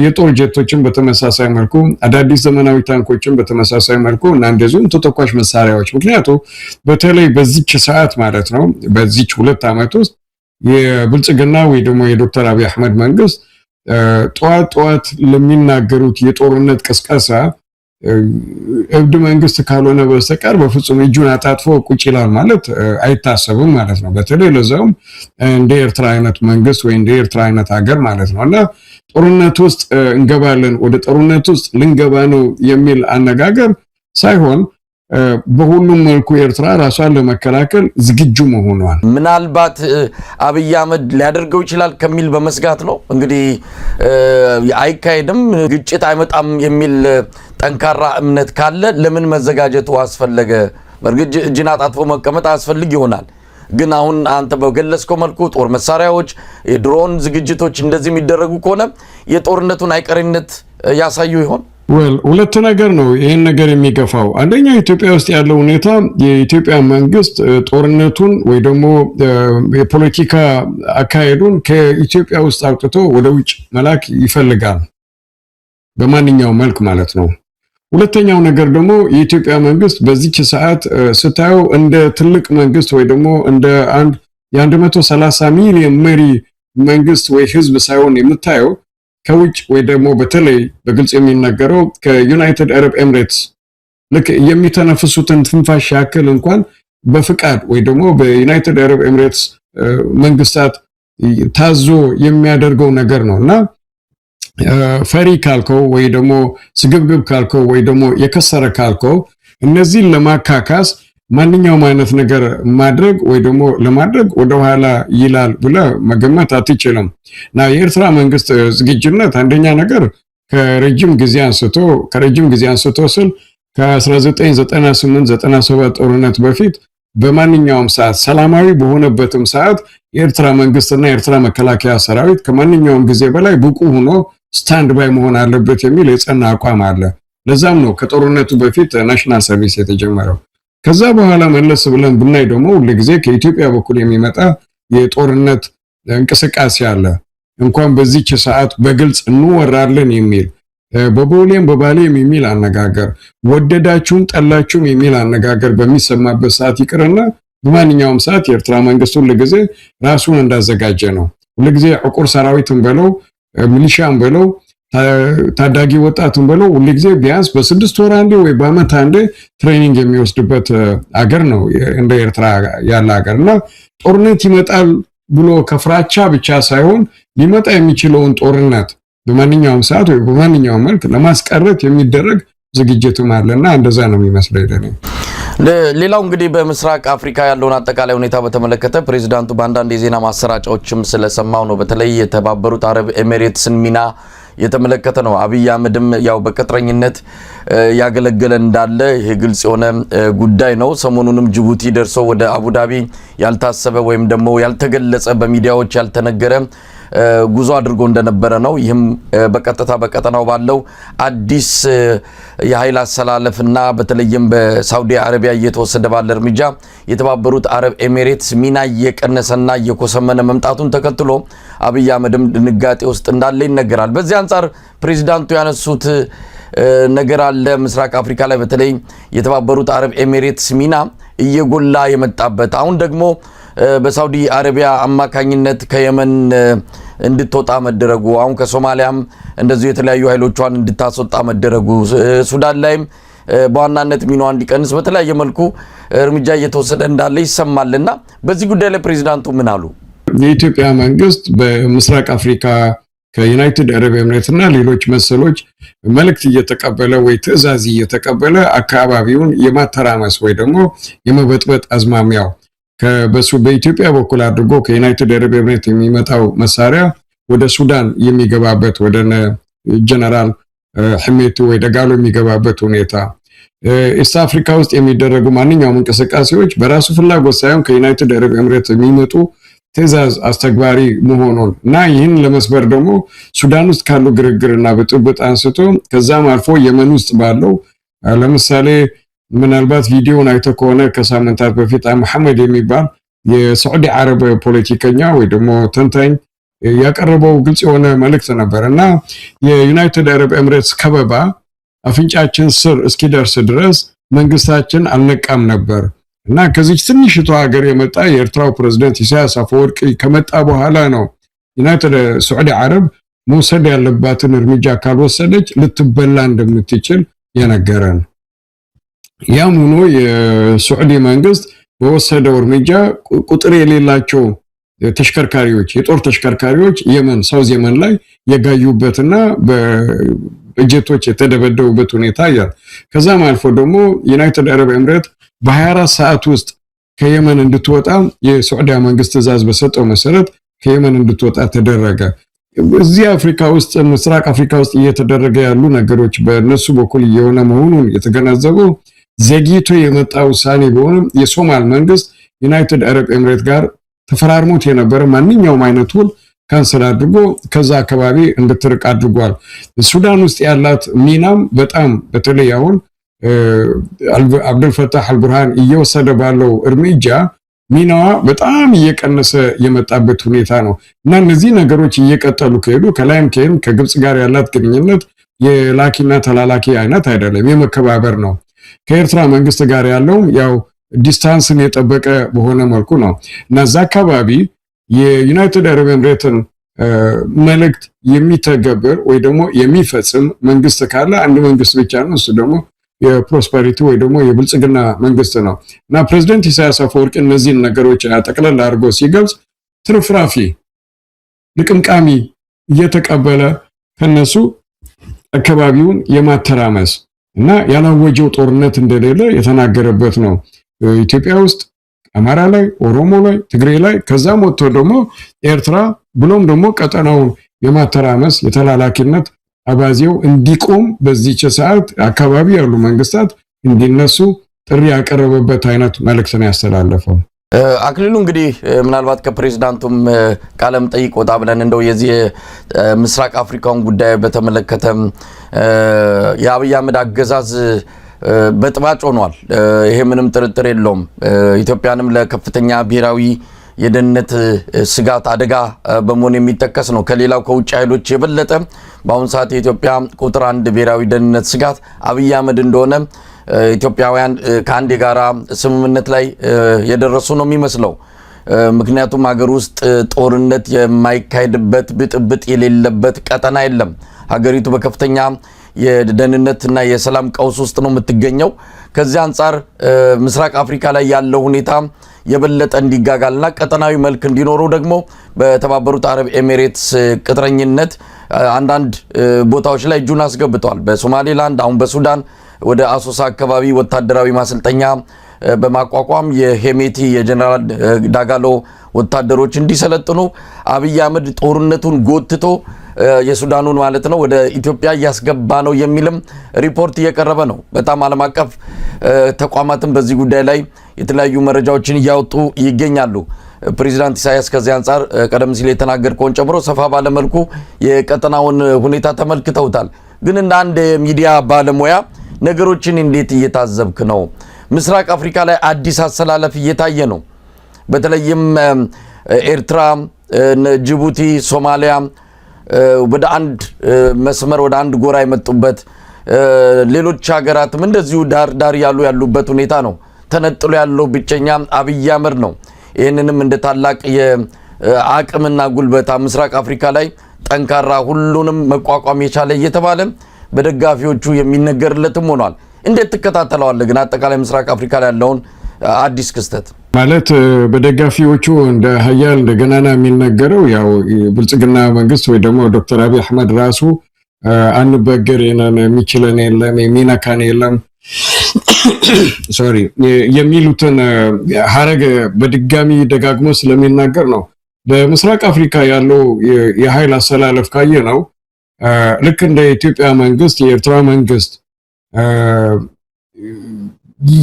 Speaker 2: የጦር ጀቶችን በተመሳሳይ መልኩ አዳዲስ ዘመናዊ ታንኮችን በተመሳሳይ መልኩ እና እንደዚሁም ተተኳሽ መሳሪያዎች ምክንያቱም በተለይ በዚች ሰዓት ማለት ነው በዚች 2 ዓመት ውስጥ የብልጽግና ወይ ደግሞ የዶክተር አብይ አህመድ መንግስት ጧት ለሚናገሩት የጦርነት ቅስቀሳ እብድ መንግስት ካልሆነ በስተቀር በፍጹም እጁን አጣጥፎ ቁጭ ይላል ማለት አይታሰብም ማለት ነው። በተለይ ለዛውም እንደ ኤርትራ አይነት መንግስት ወይ እንደ ኤርትራ አይነት ሀገር ማለት ነውና ጦርነት ውስጥ እንገባለን ወደ ጦርነት ውስጥ ልንገባ ነው የሚል አነጋገር ሳይሆን በሁሉም መልኩ ኤርትራ ራሷን ለመከላከል ዝግጁ መሆኗን
Speaker 1: ምናልባት አብይ አህመድ ሊያደርገው ይችላል ከሚል በመስጋት ነው እንግዲህ አይካሄድም ግጭት አይመጣም የሚል ጠንካራ እምነት ካለ ለምን መዘጋጀቱ አስፈለገ? በርግጥ እጅን አጣጥፎ መቀመጥ አስፈልግ ይሆናል። ግን አሁን አንተ በገለጽከው መልኩ ጦር መሳሪያዎች የድሮን ዝግጅቶች እንደዚህ የሚደረጉ ከሆነ የጦርነቱን አይቀሬነት ያሳዩ ይሆን?
Speaker 2: ሁለት ነገር ነው ይሄን ነገር የሚገፋው። አንደኛ ኢትዮጵያ ውስጥ ያለው ሁኔታ የኢትዮጵያ መንግስት ጦርነቱን ወይ ደግሞ የፖለቲካ አካሄዱን ከኢትዮጵያ ውስጥ አውጥቶ ወደ ውጭ መላክ ይፈልጋል በማንኛውም መልክ ማለት ነው። ሁለተኛው ነገር ደግሞ የኢትዮጵያ መንግስት በዚች ሰዓት ስታየው እንደ ትልቅ መንግስት ወይ ደግሞ እንደ አንድ የ130 ሚሊዮን መሪ መንግስት ወይ ህዝብ ሳይሆን የምታየው ከውጭ ወይ ደግሞ በተለይ በግልጽ የሚነገረው ከዩናይትድ አረብ ኤሚሬትስ ልክ የሚተነፍሱትን ትንፋሽ ያክል እንኳን በፍቃድ ወይ ደግሞ በዩናይትድ አረብ ኤሚሬትስ መንግስታት ታዞ የሚያደርገው ነገር ነውና ፈሪ ካልከው ወይ ደግሞ ስግብግብ ካልከው ወይ ደግሞ የከሰረ ካልከው እነዚህን ለማካካስ ማንኛውም አይነት ነገር ማድረግ ወይ ደግሞ ለማድረግ ወደ ኋላ ይላል ብለ መገመት አትችልም። እና የኤርትራ መንግስት ዝግጁነት አንደኛ ነገር ከረጅም ጊዜ አንስቶ ስል ከ1998 97 ጦርነት በፊት በማንኛውም ሰዓት ሰላማዊ በሆነበትም ሰዓት የኤርትራ መንግስትና የኤርትራ መከላከያ ሰራዊት ከማንኛውም ጊዜ በላይ ብቁ ሆኖ ስታንድ ባይ መሆን አለበት የሚል የጸና አቋም አለ። ለዛም ነው ከጦርነቱ በፊት ናሽናል ሰርቪስ የተጀመረው። ከዛ በኋላ መለስ ብለን ብናይ ደግሞ ሁሉ ጊዜ ከኢትዮጵያ በኩል የሚመጣ የጦርነት እንቅስቃሴ አለ። እንኳን በዚህች ሰዓት በግልጽ እንወራለን የሚል በቦሌም በባሌም የሚል አነጋገር ወደዳችሁም ጠላችሁም የሚል አነጋገር በሚሰማበት ሰዓት ይቅርና በማንኛውም ሰዓት የኤርትራ መንግስት ሁልጊዜ ራሱን እንዳዘጋጀ ነው። ሁልጊዜ ዕቁር ሰራዊትን በለው ሚሊሻን በለው ታዳጊ ወጣትን በለው ሁልጊዜ ቢያንስ በ6 ወር አንዴ ወይ በአመት አንዴ ትሬኒንግ የሚወስድበት አገር ነው እንደ ኤርትራ ያለ አገርና ጦርነት ይመጣል ብሎ ከፍራቻ ብቻ ሳይሆን ሊመጣ የሚችለውን ጦርነት በማንኛውም ሰዓት ወይ በማንኛውም መልክ ለማስቀረት የሚደረግ ዝግጅትም አለና እንደዛ ነው የሚመስለው ለኔ።
Speaker 1: ሌላው እንግዲህ በምስራቅ አፍሪካ ያለውን አጠቃላይ ሁኔታ በተመለከተ ፕሬዝዳንቱ በአንዳንድ የዜና ማሰራጫዎችም ስለሰማው ነው በተለይ የተባበሩት አረብ ኤሚሬትስን ሚና የተመለከተ ነው። አብይ አህመድም ያው በቅጥረኝነት ያገለገለ እንዳለ ይሄ ግልጽ የሆነ ጉዳይ ነው። ሰሞኑንም ጅቡቲ ደርሶ ወደ አቡዳቢ ያልታሰበ ወይም ደግሞ ያልተገለጸ በሚዲያዎች ያልተነገረ ጉዞ አድርጎ እንደነበረ ነው። ይህም በቀጥታ በቀጠናው ባለው አዲስ የኃይል አሰላለፍና በተለይም በሳውዲ አረቢያ እየተወሰደ ባለ እርምጃ የተባበሩት አረብ ኤሚሬትስ ሚና እየቀነሰና እየኮሰመነ መምጣቱን ተከትሎ አብይ አህመድም ድንጋጤ ውስጥ እንዳለ ይነገራል። በዚህ አንጻር ፕሬዝዳንቱ ያነሱት ነገር አለ። ምስራቅ አፍሪካ ላይ በተለይ የተባበሩት አረብ ኤሚሬትስ ሚና እየጎላ የመጣበት አሁን ደግሞ በሳውዲ አረቢያ አማካኝነት ከየመን እንድትወጣ መደረጉ አሁን ከሶማሊያም እንደዚሁ የተለያዩ ኃይሎቿን እንድታስወጣ መደረጉ ሱዳን ላይም በዋናነት ሚናዋ እንዲቀንስ በተለያየ መልኩ እርምጃ እየተወሰደ እንዳለ ይሰማልና በዚህ ጉዳይ ላይ ፕሬዝዳንቱ ምን አሉ?
Speaker 2: የኢትዮጵያ መንግስት በምስራቅ አፍሪካ ከዩናይትድ አረብ ኤሚሬትስና ሌሎች መሰሎች መልእክት እየተቀበለ ወይ ትዕዛዝ እየተቀበለ አካባቢውን የማተራመስ ወይ ደግሞ የመበጥበጥ አዝማሚያው በኢትዮጵያ በኩል አድርጎ ከዩናይትድ አረብ ኤሚሬት የሚመጣው መሳሪያ ወደ ሱዳን የሚገባበት ወደ ጀነራል ህሜቱ ወይ ደጋሎ የሚገባበት ሁኔታ ኢስት አፍሪካ ውስጥ የሚደረጉ ማንኛውም እንቅስቃሴዎች በራሱ ፍላጎት ሳይሆን ከዩናይትድ አረብ ኤሚሬት የሚመጡ ትዕዛዝ አስተግባሪ መሆኑን እና ይህን ለመስበር ደግሞ ሱዳን ውስጥ ካሉ ግርግርና ብጥብጥ አንስቶ ከዛም አልፎ የመን ውስጥ ባለው ለምሳሌ ምናልባት ቪዲዮውን አይተ ከሆነ ከሳምንታት በፊት መሐመድ የሚባል የሳዑዲ አረብ ፖለቲከኛ ወይ ደግሞ ተንታኝ ያቀረበው ግልጽ የሆነ መልእክት ነበርና የዩናይትድ አረብ ኤሚሬትስ ከበባ አፍንጫችን ስር እስኪደርስ ድረስ መንግስታችን አልነቃም ነበር እና ከዚህ ትንሽቷ ሀገር የመጣ የኤርትራው ፕሬዝዳንት ኢሳያስ አፈወርቂ ከመጣ በኋላ ነው ዩናይትድ ሳዑዲ አረብ መውሰድ ያለባትን እርምጃ ካልወሰደች ልትበላ እንደምትችል የነገረን። ያም ሆኖ የሳዑዲ መንግስት በወሰደው እርምጃ ቁጥር የሌላቸው ተሽከርካሪዎች የጦር ተሽከርካሪዎች የመን ሳውዝ የመን ላይ የጋዩበትና በጀቶች የተደበደቡበት ሁኔታ ያለ ከዛም አልፎ ደግሞ ዩናይትድ አረብ ኤሚሬት በ24 ሰዓት ውስጥ ከየመን እንድትወጣ የሳዑዲ መንግስት ትዕዛዝ በሰጠው መሰረት ከየመን እንድትወጣ ተደረገ። እዚህ አፍሪካ ውስጥ ምስራቅ አፍሪካ ውስጥ እየተደረገ ያሉ ነገሮች በእነሱ በኩል እየሆነ መሆኑን የተገነዘበው ዘግይቶ የመጣ ውሳኔ ቢሆንም የሶማል መንግስት ዩናይትድ አረብ ኤሚሬት ጋር ተፈራርሞት የነበረ ማንኛውም አይነት ውል ካንሰል አድርጎ ከዛ አካባቢ እንድትርቅ አድርጓል። ሱዳን ውስጥ ያላት ሚናም በጣም በተለይ አሁን አብዱል ፈታህ አልቡርሃን እየወሰደ ባለው እርምጃ ሚናዋ በጣም እየቀነሰ የመጣበት ሁኔታ ነው እና እነዚህ ነገሮች እየቀጠሉ ከሄዱ ከላይም ከግብጽ ጋር ያላት ግንኙነት የላኪና ተላላኪ አይነት አይደለም፣ የመከባበር ነው። ከኤርትራ መንግስት ጋር ያለው ያው ዲስታንስን የጠበቀ በሆነ መልኩ ነው እና እዛ አካባቢ የዩናይትድ አረብ ኤሚሬትን መልእክት የሚተገብር ወይ ደግሞ የሚፈጽም መንግስት ካለ አንድ መንግስት ብቻ ነው፣ እሱ ደግሞ የፕሮስፐሪቲ ወይ ደግሞ የብልጽግና መንግስት ነው እና ፕሬዝዳንት ኢሳያስ አፈወርቂ እነዚህን ነገሮች ጠቅለል አድርጎ ሲገልጽ ትርፍራፊ ልቅምቃሚ እየተቀበለ ከነሱ አካባቢውን የማተራመስ እና ያላወጀው ጦርነት እንደሌለ የተናገረበት ነው። ኢትዮጵያ ውስጥ አማራ ላይ፣ ኦሮሞ ላይ፣ ትግሬ ላይ ከዛም ወጥቶ ደግሞ ኤርትራ ብሎም ደግሞ ቀጠናውን የማተራመስ የተላላኪነት አባዜው እንዲቆም በዚህች ሰዓት አካባቢ ያሉ መንግስታት እንዲነሱ ጥሪ ያቀረበበት አይነት መልእክት ነው ያስተላለፈው።
Speaker 1: አክሊሉ እንግዲህ ምናልባት ከፕሬዝዳንቱም ቃለም ጠይቅ ወጣ ብለን እንደው የዚህ ምስራቅ አፍሪካውን ጉዳይ በተመለከተ የአብይ አህመድ አገዛዝ በጥባጭ ሆኗል። ይሄ ምንም ጥርጥር የለውም። ኢትዮጵያንም ለከፍተኛ ብሔራዊ የደህንነት ስጋት አደጋ በመሆን የሚጠቀስ ነው። ከሌላው ከውጭ ኃይሎች የበለጠ በአሁኑ ሰዓት የኢትዮጵያ ቁጥር 1 ብሔራዊ ደህንነት ስጋት አብይ አህመድ እንደሆነ ኢትዮጵያውያን ከአንድ የጋራ ስምምነት ላይ የደረሱ ነው የሚመስለው። ምክንያቱም ሀገር ውስጥ ጦርነት የማይካሄድበት ብጥብጥ የሌለበት ቀጠና የለም። ሀገሪቱ በከፍተኛ የደህንነትና የሰላም ቀውስ ውስጥ ነው የምትገኘው። ከዚህ አንጻር ምስራቅ አፍሪካ ላይ ያለው ሁኔታ የበለጠ እንዲጋጋልና ቀጠናዊ መልክ እንዲኖረው ደግሞ በተባበሩት አረብ ኤሚሬትስ ቅጥረኝነት አንዳንድ ቦታዎች ላይ እጁን አስገብቷል። በሶማሌላንድ፣ አሁን በሱዳን ወደ አሶሳ አካባቢ ወታደራዊ ማሰልጠኛ በማቋቋም የሄሜቲ የጀነራል ዳጋሎ ወታደሮች እንዲሰለጥኑ አብይ አህመድ ጦርነቱን ጎትቶ የሱዳኑን ማለት ነው ወደ ኢትዮጵያ እያስገባ ነው የሚልም ሪፖርት እየቀረበ ነው። በጣም ዓለም አቀፍ ተቋማትም በዚህ ጉዳይ ላይ የተለያዩ መረጃዎችን እያወጡ ይገኛሉ። ፕሬዚዳንት ኢሳያስ ከዚህ አንጻር ቀደም ሲል የተናገርከውን ጨምሮ ሰፋ ባለ መልኩ የቀጠናውን ሁኔታ ተመልክተውታል። ግን እንደ አንድ ሚዲያ ባለሙያ ነገሮችን እንዴት እየታዘብክ ነው? ምስራቅ አፍሪካ ላይ አዲስ አሰላለፍ እየታየ ነው። በተለይም ኤርትራ፣ ጅቡቲ፣ ሶማሊያ ወደ አንድ መስመር ወደ አንድ ጎራ የመጡበት ሌሎች ሀገራትም እንደዚሁ ዳር ያሉበት ሁኔታ ነው። ተነጥሎ ያለው ብቸኛ አብይ አህመድ ነው። ይህንንም እንደ ታላቅ የአቅምና ጉልበታ ምስራቅ አፍሪካ ላይ ጠንካራ ሁሉንም መቋቋም የቻለ እየተባለ በደጋፊዎቹ የሚነገርለትም ሆኗል። እንዴት ትከታተለዋለህ ግን አጠቃላይ ምስራቅ አፍሪካ ላይ ያለውን አዲስ ክስተት? ማለት
Speaker 2: በደጋፊዎቹ እንደ ሀያል እንደ ገናና የሚነገረው ያው ብልጽግና መንግስት ወይ ደግሞ ዶክተር አብይ አህመድ ራሱ አንበገር የነን የሚችለን የለም የሚነካን የለም የሚሉትን ሀረግ በድጋሚ ደጋግሞ ስለሚናገር ነው። በምስራቅ አፍሪካ ያለው የኃይል አሰላለፍ ካየ ነው ልክ እንደ ኢትዮጵያ መንግስት የኤርትራ መንግስት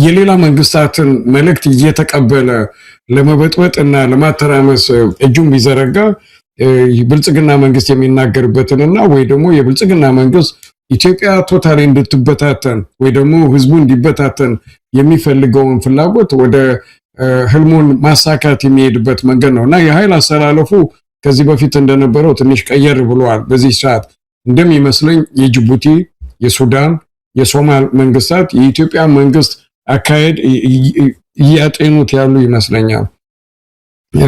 Speaker 2: የሌላ መንግስታትን መልእክት እየተቀበለ ለመበጥበጥ እና ለማተራመስ እጁን ቢዘረጋ ብልጽግና መንግስት የሚናገርበትንና ወይ ደግሞ የብልጽግና መንግስት ኢትዮጵያ ቶታሊ እንድትበታተን ወይ ደግሞ ህዝቡ እንዲበታተን የሚፈልገውን ፍላጎት ወደ ህልሙን ማሳካት የሚሄድበት መንገድ ነውና የኃይል አሰላለፉ ከዚህ በፊት እንደነበረው ትንሽ ቀየር ብሏል። በዚህ ሰዓት እንደሚመስለኝ የጅቡቲ፣ የሱዳን፣ የሶማል መንግስታት የኢትዮጵያ መንግስት አካሄድ እያጤኑት ያሉ ይመስለኛል።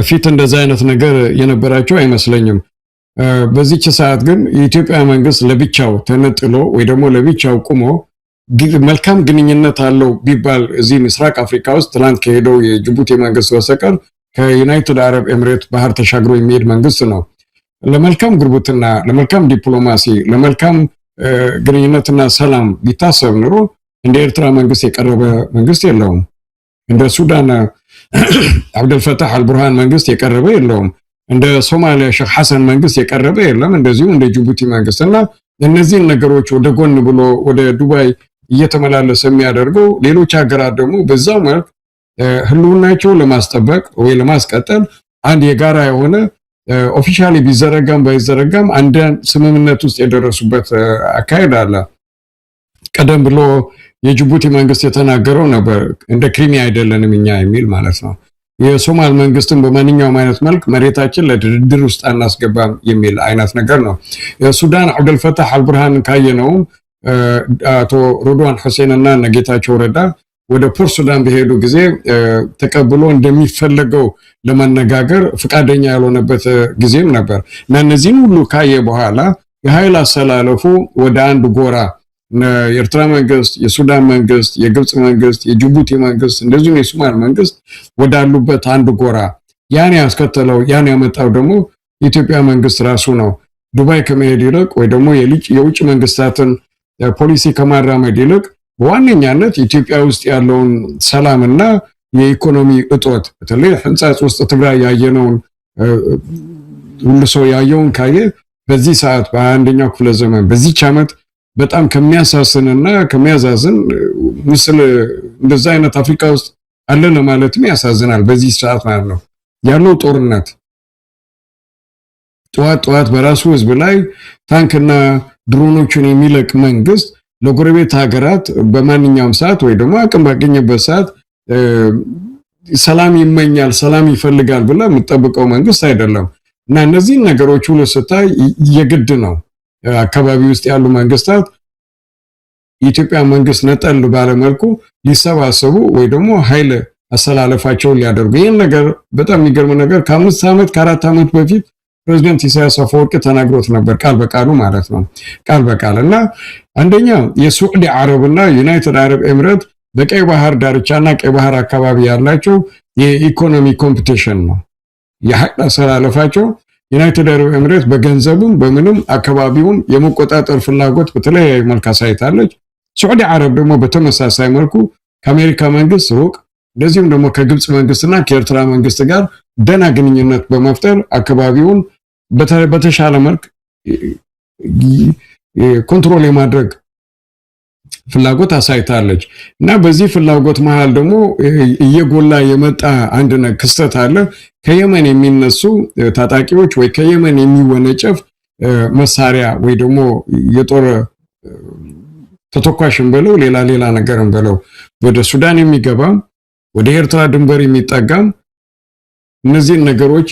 Speaker 2: ፊት እንደዛ አይነት ነገር የነበራቸው አይመስለኝም። በዚህች ሰዓት ግን የኢትዮጵያ መንግስት ለብቻው ተነጥሎ ወይ ደግሞ ለብቻው ቆሞ መልካም ግንኙነት አለው ቢባል እዚህ ምስራቅ አፍሪካ ውስጥ ትላንት ከሄደው የጅቡቲ መንግስት በስተቀር ከዩናይትድ አረብ ኤሚሬት ባህር ተሻግሮ የሚሄድ መንግስት ነው። ለመልካም ጉርብትና፣ ለመልካም ዲፕሎማሲ፣ ለመልካም ግንኙነትና ሰላም ቢታሰብ ኑሮ እንደ ኤርትራ መንግስት የቀረበ መንግስት የለውም። እንደ ሱዳን አብደልፈታህ አልቡርሃን መንግስት የቀረበ የለውም። እንደ ሶማሊያ ሼክ ሐሰን መንግስት የቀረበ የለም። እንደዚሁ እንደ ጅቡቲ መንግስትና እነዚህን ነገሮች ወደ ጎን ብሎ ወደ ዱባይ እየተመላለሰ የሚያደርገው ሌሎች ሀገራት ደግሞ በዛው መልክ ህልውናቸው ለማስጠበቅ ወይ ለማስቀጠል አንድ የጋራ የሆነ ኦፊሻሊ ቢዘረጋም ባይዘረጋም አንድ ስምምነት ውስጥ የደረሱበት አካሄድ አለ። ቀደም ብሎ የጅቡቲ መንግስት የተናገረው ነበር እንደ ክሪሚያ አይደለንም እኛ የሚል ማለት ነው። የሶማል መንግስትን በማንኛውም አይነት መልክ መሬታችን ለድርድር ውስጥ አናስገባም የሚል አይነት ነገር ነው። የሱዳን አብደልፈታህ አልቡርሃን ካየነው አቶ ሬድዋን ሁሴንና ነጌታቸው ረዳ ወደ ፖርት ሱዳን በሄዱ ጊዜ ተቀብሎ እንደሚፈለገው ለመነጋገር ፍቃደኛ ያልሆነበት ጊዜም ነበር እና እነዚህን ሁሉ ካየ በኋላ የኃይል አሰላለፉ ወደ አንድ ጎራ የኤርትራ መንግስት፣ የሱዳን መንግስት፣ የግብጽ መንግስት፣ የጅቡቲ መንግስት እንደዚሁም የሶማል መንግስት ወዳሉበት አንድ ጎራ ያን ያስከተለው ያን ያመጣው ደግሞ የኢትዮጵያ መንግስት ራሱ ነው። ዱባይ ከመሄድ ይልቅ ወይ ደግሞ የውጭ መንግስታትን ፖሊሲ ከማራመድ ይልቅ በዋነኛነት ኢትዮጵያ ውስጥ ያለውን ሰላምና የኢኮኖሚ እጦት በተለይ ህንጻጽ ውስጥ ትግራይ ያየነውን ሁሉ ሰው ያየውን ካየ በዚህ ሰዓት በ21ኛው ክፍለ ዘመን በዚህ ዓመት በጣም ከሚያሳስንና ከሚያዛዝን ምስል እንደዛ አይነት አፍሪካ ውስጥ አለ ለማለትም ያሳዝናል። በዚህ ሰዓት ማለት ነው ያለው ጦርነት ጧት በራሱ ህዝብ ላይ ታንክና ድሮኖችን የሚለቅ መንግስት ለጎረቤት ሀገራት በማንኛውም ሰዓት ወይ ደግሞ አቅም ባገኘበት ሰዓት ሰላም ይመኛል ሰላም ይፈልጋል ብለ የምትጠብቀው መንግስት አይደለም እና እነዚህ ነገሮች ሁሉ ስታይ የግድ ነው አካባቢ ውስጥ ያሉ መንግስታት የኢትዮጵያ መንግስት ነጠል ባለ መልኩ ሊሰባሰቡ ወይ ደግሞ ኃይል አሰላለፋቸውን ሊያደርጉ ይሄን ነገር በጣም የሚገርም ነገር ከ5 ዓመት ከ4 ዓመት በፊት ፕሬዝዳንት ኢሳያስ አፈወርቂ ተናግሮት ነበር ቃል በቃሉ ማለት ነው ቃል በቃል እና አንደኛ የሳዑዲ አረብና ዩናይትድ አረብ ኤሚሬት በቀይ ባህር ዳርቻና ቀይ ባህር አካባቢ ያላቸው የኢኮኖሚ ኮምፒቲሽን ነው የኃይል አሰላለፋቸው ዩናይትድ አረብ ኤሚሬት በገንዘቡም በምንም አካባቢውን የመቆጣጠር ፍላጎት በተለያየ መልኩ አሳይታለች ሳዑዲ አረብ ደግሞ በተመሳሳይ መልኩ ከአሜሪካ መንግስት ሩቅ እንደዚሁም ደግሞ ከግብጽ መንግስትና ከኤርትራ መንግስት ጋር ደና ግንኙነት በመፍጠር አካባቢውን በተሻለ መልኩ ኮንትሮል የማድረግ ፍላጎት አሳይታለች እና በዚህ ፍላጎት መሃል ደግሞ እየጎላ የመጣ አንድ ክስተት አለ ከየመን የሚነሱ ታጣቂዎች ወይ ከየመን የሚወነጨፍ መሳሪያ ወይ ደግሞ የጦር ተተኳሽን በለው ሌላ ነገርን በለው ወደ ሱዳን የሚገባ ወደ ኤርትራ ድንበር የሚጠጋም እነዚህ ነገሮች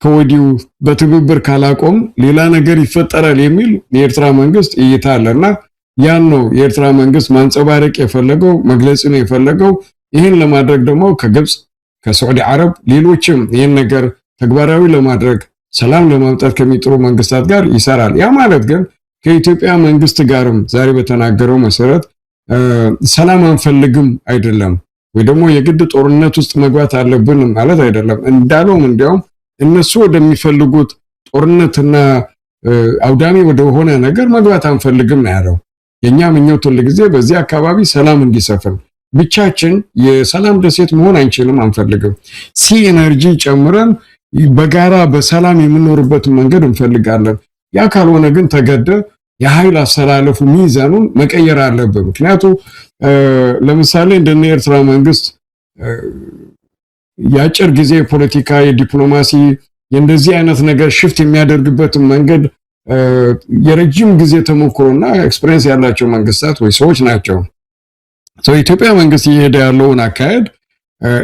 Speaker 2: ከወዲሁ በትብብር ካላቆም ሌላ ነገር ይፈጠራል የሚል የኤርትራ መንግስት እይታለና ያን ነው የኤርትራ መንግስት ማንጸባረቅ የፈለገው መግለጽ ነው የፈለገው ይሄን ለማድረግ ደግሞ ከግብጽ ከሳዑዲ አረብ ሌሎችም ይሄን ነገር ተግባራዊ ለማድረግ ሰላም ለማምጣት ከሚጥሩ መንግስታት ጋር ይሰራል ያ ማለት ግን ከኢትዮጵያ መንግስት ጋርም ዛሬ በተናገረው መሰረት ሰላም አንፈልግም አይደለም ወይ ደግሞ የግድ ጦርነት ውስጥ መግባት አለብን ማለት አይደለም እንዳለው እንዲያውም እነሱ ወደሚፈልጉት ጦርነትና አውዳሚ ወደሆነ ነገር መግባት አንፈልግም ነው ያለው የኛ ምኞት ሁሉ ጊዜ በዚህ አካባቢ ሰላም እንዲሰፍን ብቻችን የሰላም ደሴት መሆን አንችልም አንፈልግም ሲ ኤነርጂ ጨምረን በጋራ በሰላም የምንኖርበት መንገድ እንፈልጋለን ያ ካልሆነ ግን ተገደ የኃይል አሰላለፉ ሚዛኑን መቀየር አለበት ምክንያቱም ለምሳሌ እንደነ ኤርትራ መንግስት ያጭር ጊዜ ፖለቲካ የዲፕሎማሲ እንደዚህ አይነት ነገር ሽፍት የሚያደርግበት መንገድ የረጅም ጊዜ ተሞክሮና ኤክስፒሪየንስ ያላቸው መንግስታት ወይ ሰዎች ናቸው ኢትዮጵያ መንግስት እየሄደ ያለውን አካሄድ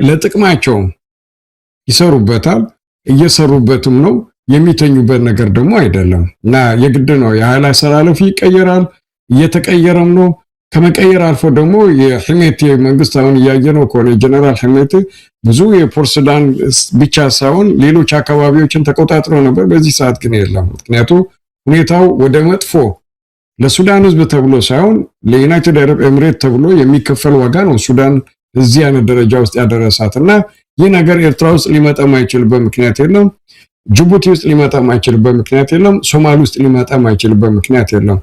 Speaker 2: ለጥቅማቸው ይሰሩበታል እየሰሩበትም ነው የሚተኙበት ነገር ደግሞ አይደለም እና የግድ ነው የኃይል አሰላለፍ ይቀየራል እየተቀየረም ነው ከመቀየር አልፎ ደግሞ የህሜቲ መንግስት አሁን ያየነው ኮኔ ጀነራል ህሜቲ ብዙ የፖርሱዳን ብቻ ሳይሆን ሌሎች አካባቢዎችን ተቆጣጥሮ ነበር በዚህ ሰዓት ግን የለም ምክንያቱም ሁኔታው ወደ መጥፎ ለሱዳን ህዝብ ተብሎ ሳይሆን ለዩናይትድ አረብ ኤሚሬት ተብሎ የሚከፈል ዋጋ ነው ሱዳን እዚህ አይነት ደረጃ ውስጥ ያደረሳትና ይህ ነገር ኤርትራ ውስጥ ሊመጣ ማይችልበት ምክንያት የለም ጅቡቲ ውስጥ ሊመጣ ማይችልበት ምክንያት የለም ሶማሌ ውስጥ ሊመጣ ማይችልበት ምክንያት የለም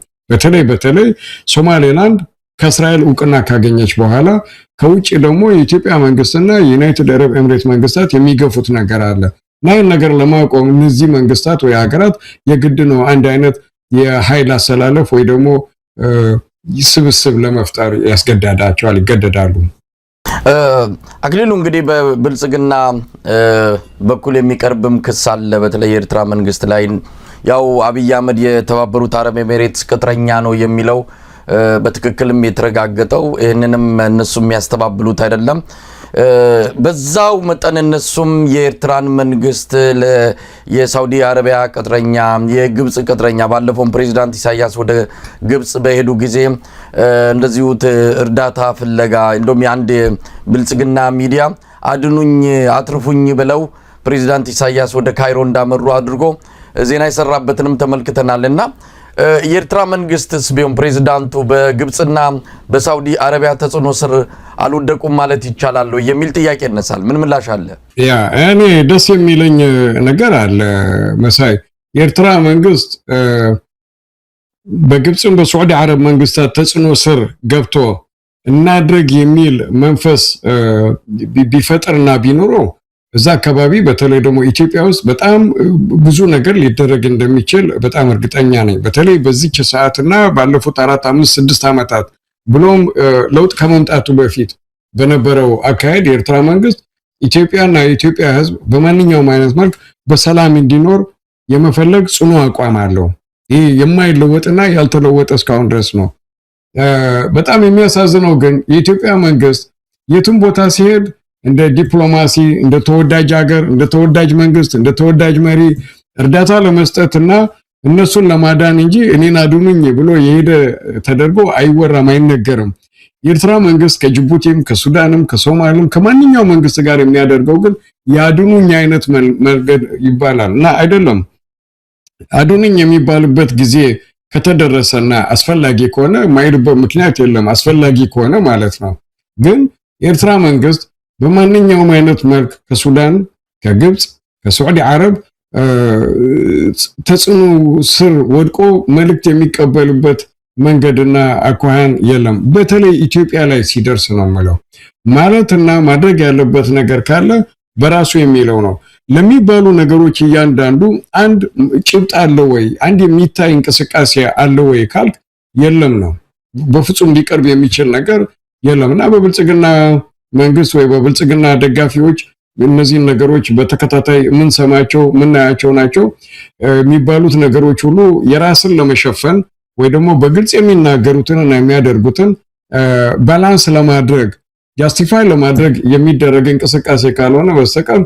Speaker 2: በተለይ ሶማሌላንድ ከእስራኤል ዕውቅና ካገኘች በኋላ ከውጪ ደግሞ የኢትዮጵያ መንግስትና የዩናይትድ አረብ ኤሚሬት መንግስታት የሚገፉት ነገር አለ ናይ ነገር ለማቆም እነዚህ መንግስታት ወይ ሀገራት የግድ ነው አንድ አይነት የኃይል አሰላለፍ ወይ ደግሞ ስብስብ ለመፍጠር ያስገድዳቸዋል ይገደዳሉ
Speaker 1: አክሊሉ እንግዲህ በብልጽግና በኩል የሚቀርብም ክስ አለ በተለይ የኤርትራ መንግስት ላይ ያው አብይ አህመድ የተባበሩት አረብ ኤሚሬትስ ቅጥረኛ ነው የሚለው በትክክልም የተረጋገጠው ይሄንንም እነሱ የሚያስተባብሉት አይደለም በዛው መጠን እነሱም የኤርትራን መንግስት የሳውዲ አረቢያ ቅጥረኛ የግብጽ ቅጥረኛ ባለፈው ፕሬዝዳንት ኢሳያስ ወደ ግብጽ በሄዱ ጊዜ እንደዚሁ እርዳታ ፍለጋ እንደም አንድ ብልጽግና ሚዲያ አድኑኝ አትርፉኝ ብለው ፕሬዝዳንት ኢሳያስ ወደ ካይሮ እንዳመሩ አድርጎ ዜና ይሰራበትንም ተመልክተናልና የኤርትራ መንግስትስ ቢሆን ፕሬዝዳንቱ በግብጽና በሳውዲ አረቢያ ተጽዕኖ ስር አልወደቁም ማለት ይቻላል የሚል ጥያቄ ይነሳል ምን ምላሽ አለ
Speaker 2: ያ እኔ ደስ የሚለኝ ነገር አለ መሳይ የኤርትራ መንግስት በግብጽም በሳውዲ አረብ መንግስታት ተጽዕኖ ስር ገብቶ እናድርግ የሚል መንፈስ ቢፈጥርና ቢኖረው እዛ አካባቢ በተለይ ደግሞ ኢትዮጵያ ውስጥ በጣም ብዙ ነገር ሊደረግ እንደሚችል በጣም እርግጠኛ ነኝ በተለይ በዚህ ሰዓትና ባለፉት 4 5 6 አመታት ብሎም ለውጥ ከመምጣቱ በፊት በነበረው አካሄድ የኤርትራ መንግስት ኢትዮጵያና የኢትዮጵያ ህዝብ በማንኛውም አይነት መልኩ በሰላም እንዲኖር የመፈለግ ጽኑ አቋም አለው ይሄ የማይለወጥና ያልተለወጠ እስካሁን ድረስ ነው በጣም የሚያሳዝነው ግን የኢትዮጵያ መንግስት የቱም ቦታ ሲሄድ እንደ ዲፕሎማሲ እንደ ተወዳጅ ሀገር እንደ ተወዳጅ መንግስት እንደ ተወዳጅ መሪ እርዳታ ለመስጠትና እነሱን ለማዳን እንጂ እኔን አድኑኝ ብሎ የሄደ ተደርጎ አይወራም አይነገርም። የኤርትራ መንግስት ከጅቡቲም ከሱዳንም ከሶማሊም ከማንኛው መንግስት ጋር የሚያደርገው ግን ያድኑኝ አይነት መንገድ ይባላል እና አይደለም። አድኑኝ የሚባልበት ጊዜ ከተደረሰና አስፈላጊ ከሆነ ማይርበ ምክንያት የለም አስፈላጊ ከሆነ ማለት ነው። ግን የኤርትራ መንግስት በማንኛውም አይነት መልክ ከሱዳን ከግብጽ ከሳዑዲ አረብ ተጽዕኖ ስር ወድቆ መልእክት የሚቀበልበት መንገድና አኳኋን የለም። በተለይ ኢትዮጵያ ላይ ሲደርስ ነው ማለትና ማድረግ ያለበት ነገር ካለ በራሱ የሚለው ነው። ለሚባሉ ነገሮች እያንዳንዱ አንድ ጭብጥ አለ ወይ አንድ የሚታይ እንቅስቃሴ አለ ወይ ካልክ የለም ነው። በፍጹም ሊቀርብ የሚችል ነገር የለምና በብልጽግና መንግስት ወይ በብልጽግና ደጋፊዎች እነዚህ ነገሮች በተከታታይ ምን ሰማቸው ምን ናያቸው ናቸው የሚባሉት ነገሮች ሁሉ የራስን ለመሸፈን ወይ ደግሞ በግልጽ የሚናገሩትን እና የሚያደርጉትን ባላንስ ለማድረግ ጃስቲፋይ ለማድረግ የሚደረግ እንቅስቃሴ ካልሆነ በስተቀር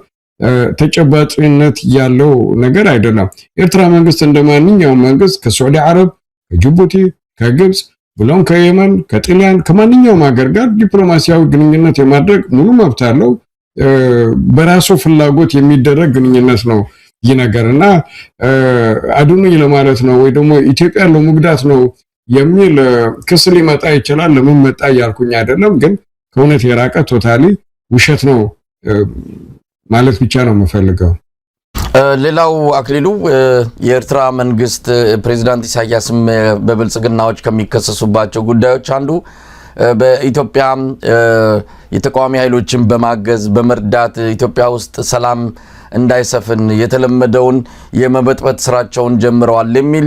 Speaker 2: ተጨባጭነት ያለው ነገር አይደለም። ኤርትራ መንግስት እንደማንኛውም መንግስት ከሳዑዲ አረብ ከጅቡቲ ከግብጽ ብሎም ከየመን ከጣሊያን ከማንኛውም ሀገር ጋር ዲፕሎማሲያዊ ግንኙነት የማድረግ ሙሉ መብት አለው። በራሱ ፍላጎት የሚደረግ ግንኙነት ነው ይህ ነገርና አድኑኝ ለማለት ነው ወይ ደግሞ ኢትዮጵያ ለመጉዳት ነው የሚል ክስ ሊመጣ ይችላል። ለምን መጣ ያልኩኝ አይደለም፣ ግን ከእውነት የራቀ ቶታሊ ውሸት ነው ማለት ብቻ ነው የምፈልገው።
Speaker 1: ሌላው አክሊሉ የኤርትራ መንግስት ፕሬዝዳንት ኢሳያስም በብልጽግናዎች ከሚከሰሱባቸው ጉዳዮች አንዱ በኢትዮጵያ የተቃዋሚ ኃይሎችን በማገዝ በመርዳት ኢትዮጵያ ውስጥ ሰላም እንዳይሰፍን የተለመደውን የመበጥበጥ ስራቸውን ጀምረዋል የሚል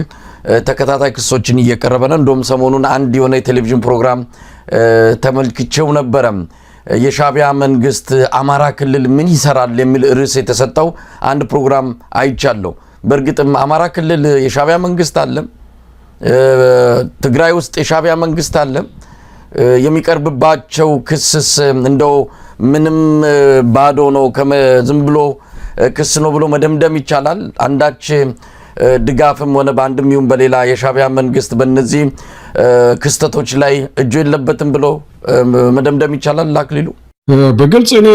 Speaker 1: ተከታታይ ክሶችን እየቀረበ ነው። እንደውም ሰሞኑን አንድ የሆነ የቴሌቪዥን ፕሮግራም ተመልክቼው ነበረ። የሻቢያ መንግስት አማራ ክልል ምን ይሰራል የሚል ርዕስ የተሰጠው አንድ ፕሮግራም አይቻለሁ። በእርግጥም አማራ ክልል የሻቢያ መንግስት አለ፣ ትግራይ ውስጥ የሻቢያ መንግስት አለ። የሚቀርብባቸው ክስስ እንደው ምንም ባዶ ነው ዝም ብሎ ክስ ነው ብሎ መደምደም ይቻላል? አንዳች ድጋፍም ሆነ በአንድም ይሁን በሌላ የሻቢያ መንግስት በእነዚህ ክስተቶች ላይ እጁ የለበትም ብሎ መደምደም ይቻላል? አክሊሉ
Speaker 2: በግልጽ እኔ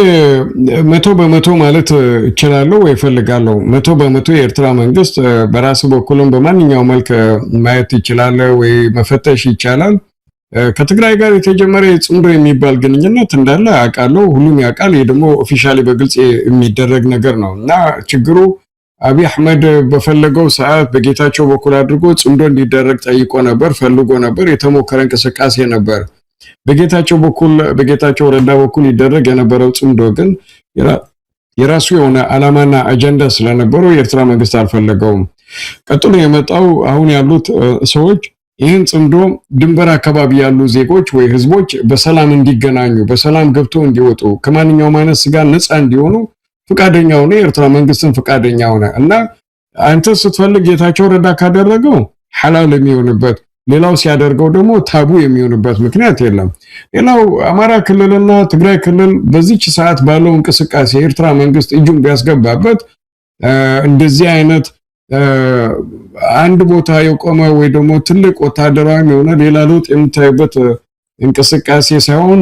Speaker 2: 100% ማለት እችላለሁ ወይ ፈልጋለሁ። 100% የኤርትራ መንግስት በራሱ በኩልም በማንኛው መልክ ማየት ይችላል ወይ መፈተሽ ይቻላል። ከትግራይ ጋር የተጀመረ ጽምዶ የሚባል ግንኙነት እንዳለ አውቃለሁ፣ ሁሉም ያውቃል። ይሄ ደግሞ ኦፊሻሊ በግልጽ የሚደረግ ነገር ነው እና ችግሩ አብይ አህመድ በፈለገው ሰዓት በጌታቸው በኩል አድርጎ ጽምዶ እንዲደረግ ጠይቆ ነበር፣ ፈልጎ ነበር፣ የተሞከረ እንቅስቃሴ ነበር። በጌታቸው ረዳ በኩል ይደረግ የነበረው ጽምዶ ግን የራሱ የሆነ ዓላማና አጀንዳ ስለነበረው የኤርትራ መንግስት አልፈለገውም። ቀጥሎ የመጣው አሁን ያሉት ሰዎች ይህን ጽምዶ ድንበር አካባቢ ያሉ ዜጎች ወይ ህዝቦች በሰላም እንዲገናኙ በሰላም ገብቶ እንዲወጡ ከማንኛውም አይነት ስጋት ነፃ እንዲሆኑ ፍቃደኛ ሆነ። የኤርትራ መንግስትን ፍቃደኛ ሆነ እና አንተ ስትፈልግ ጌታቸው ረዳ ካደረገው ሐላል የሚሆንበት ሌላው ሲያደርገው ደግሞ ታቡ የሚሆንበት ምክንያት የለም። ሌላው አማራ ክልልና ትግራይ ክልል በዚህች ሰዓት ባለው እንቅስቃሴ የኤርትራ መንግስት እጁን ቢያስገባበት እንደዚህ አይነት አንድ ቦታ የቆመ ወይ ደግሞ ትልቅ ወታደራዊ የሆነ ሌላ ለውጥ የምታይበት እንቅስቃሴ ሳይሆን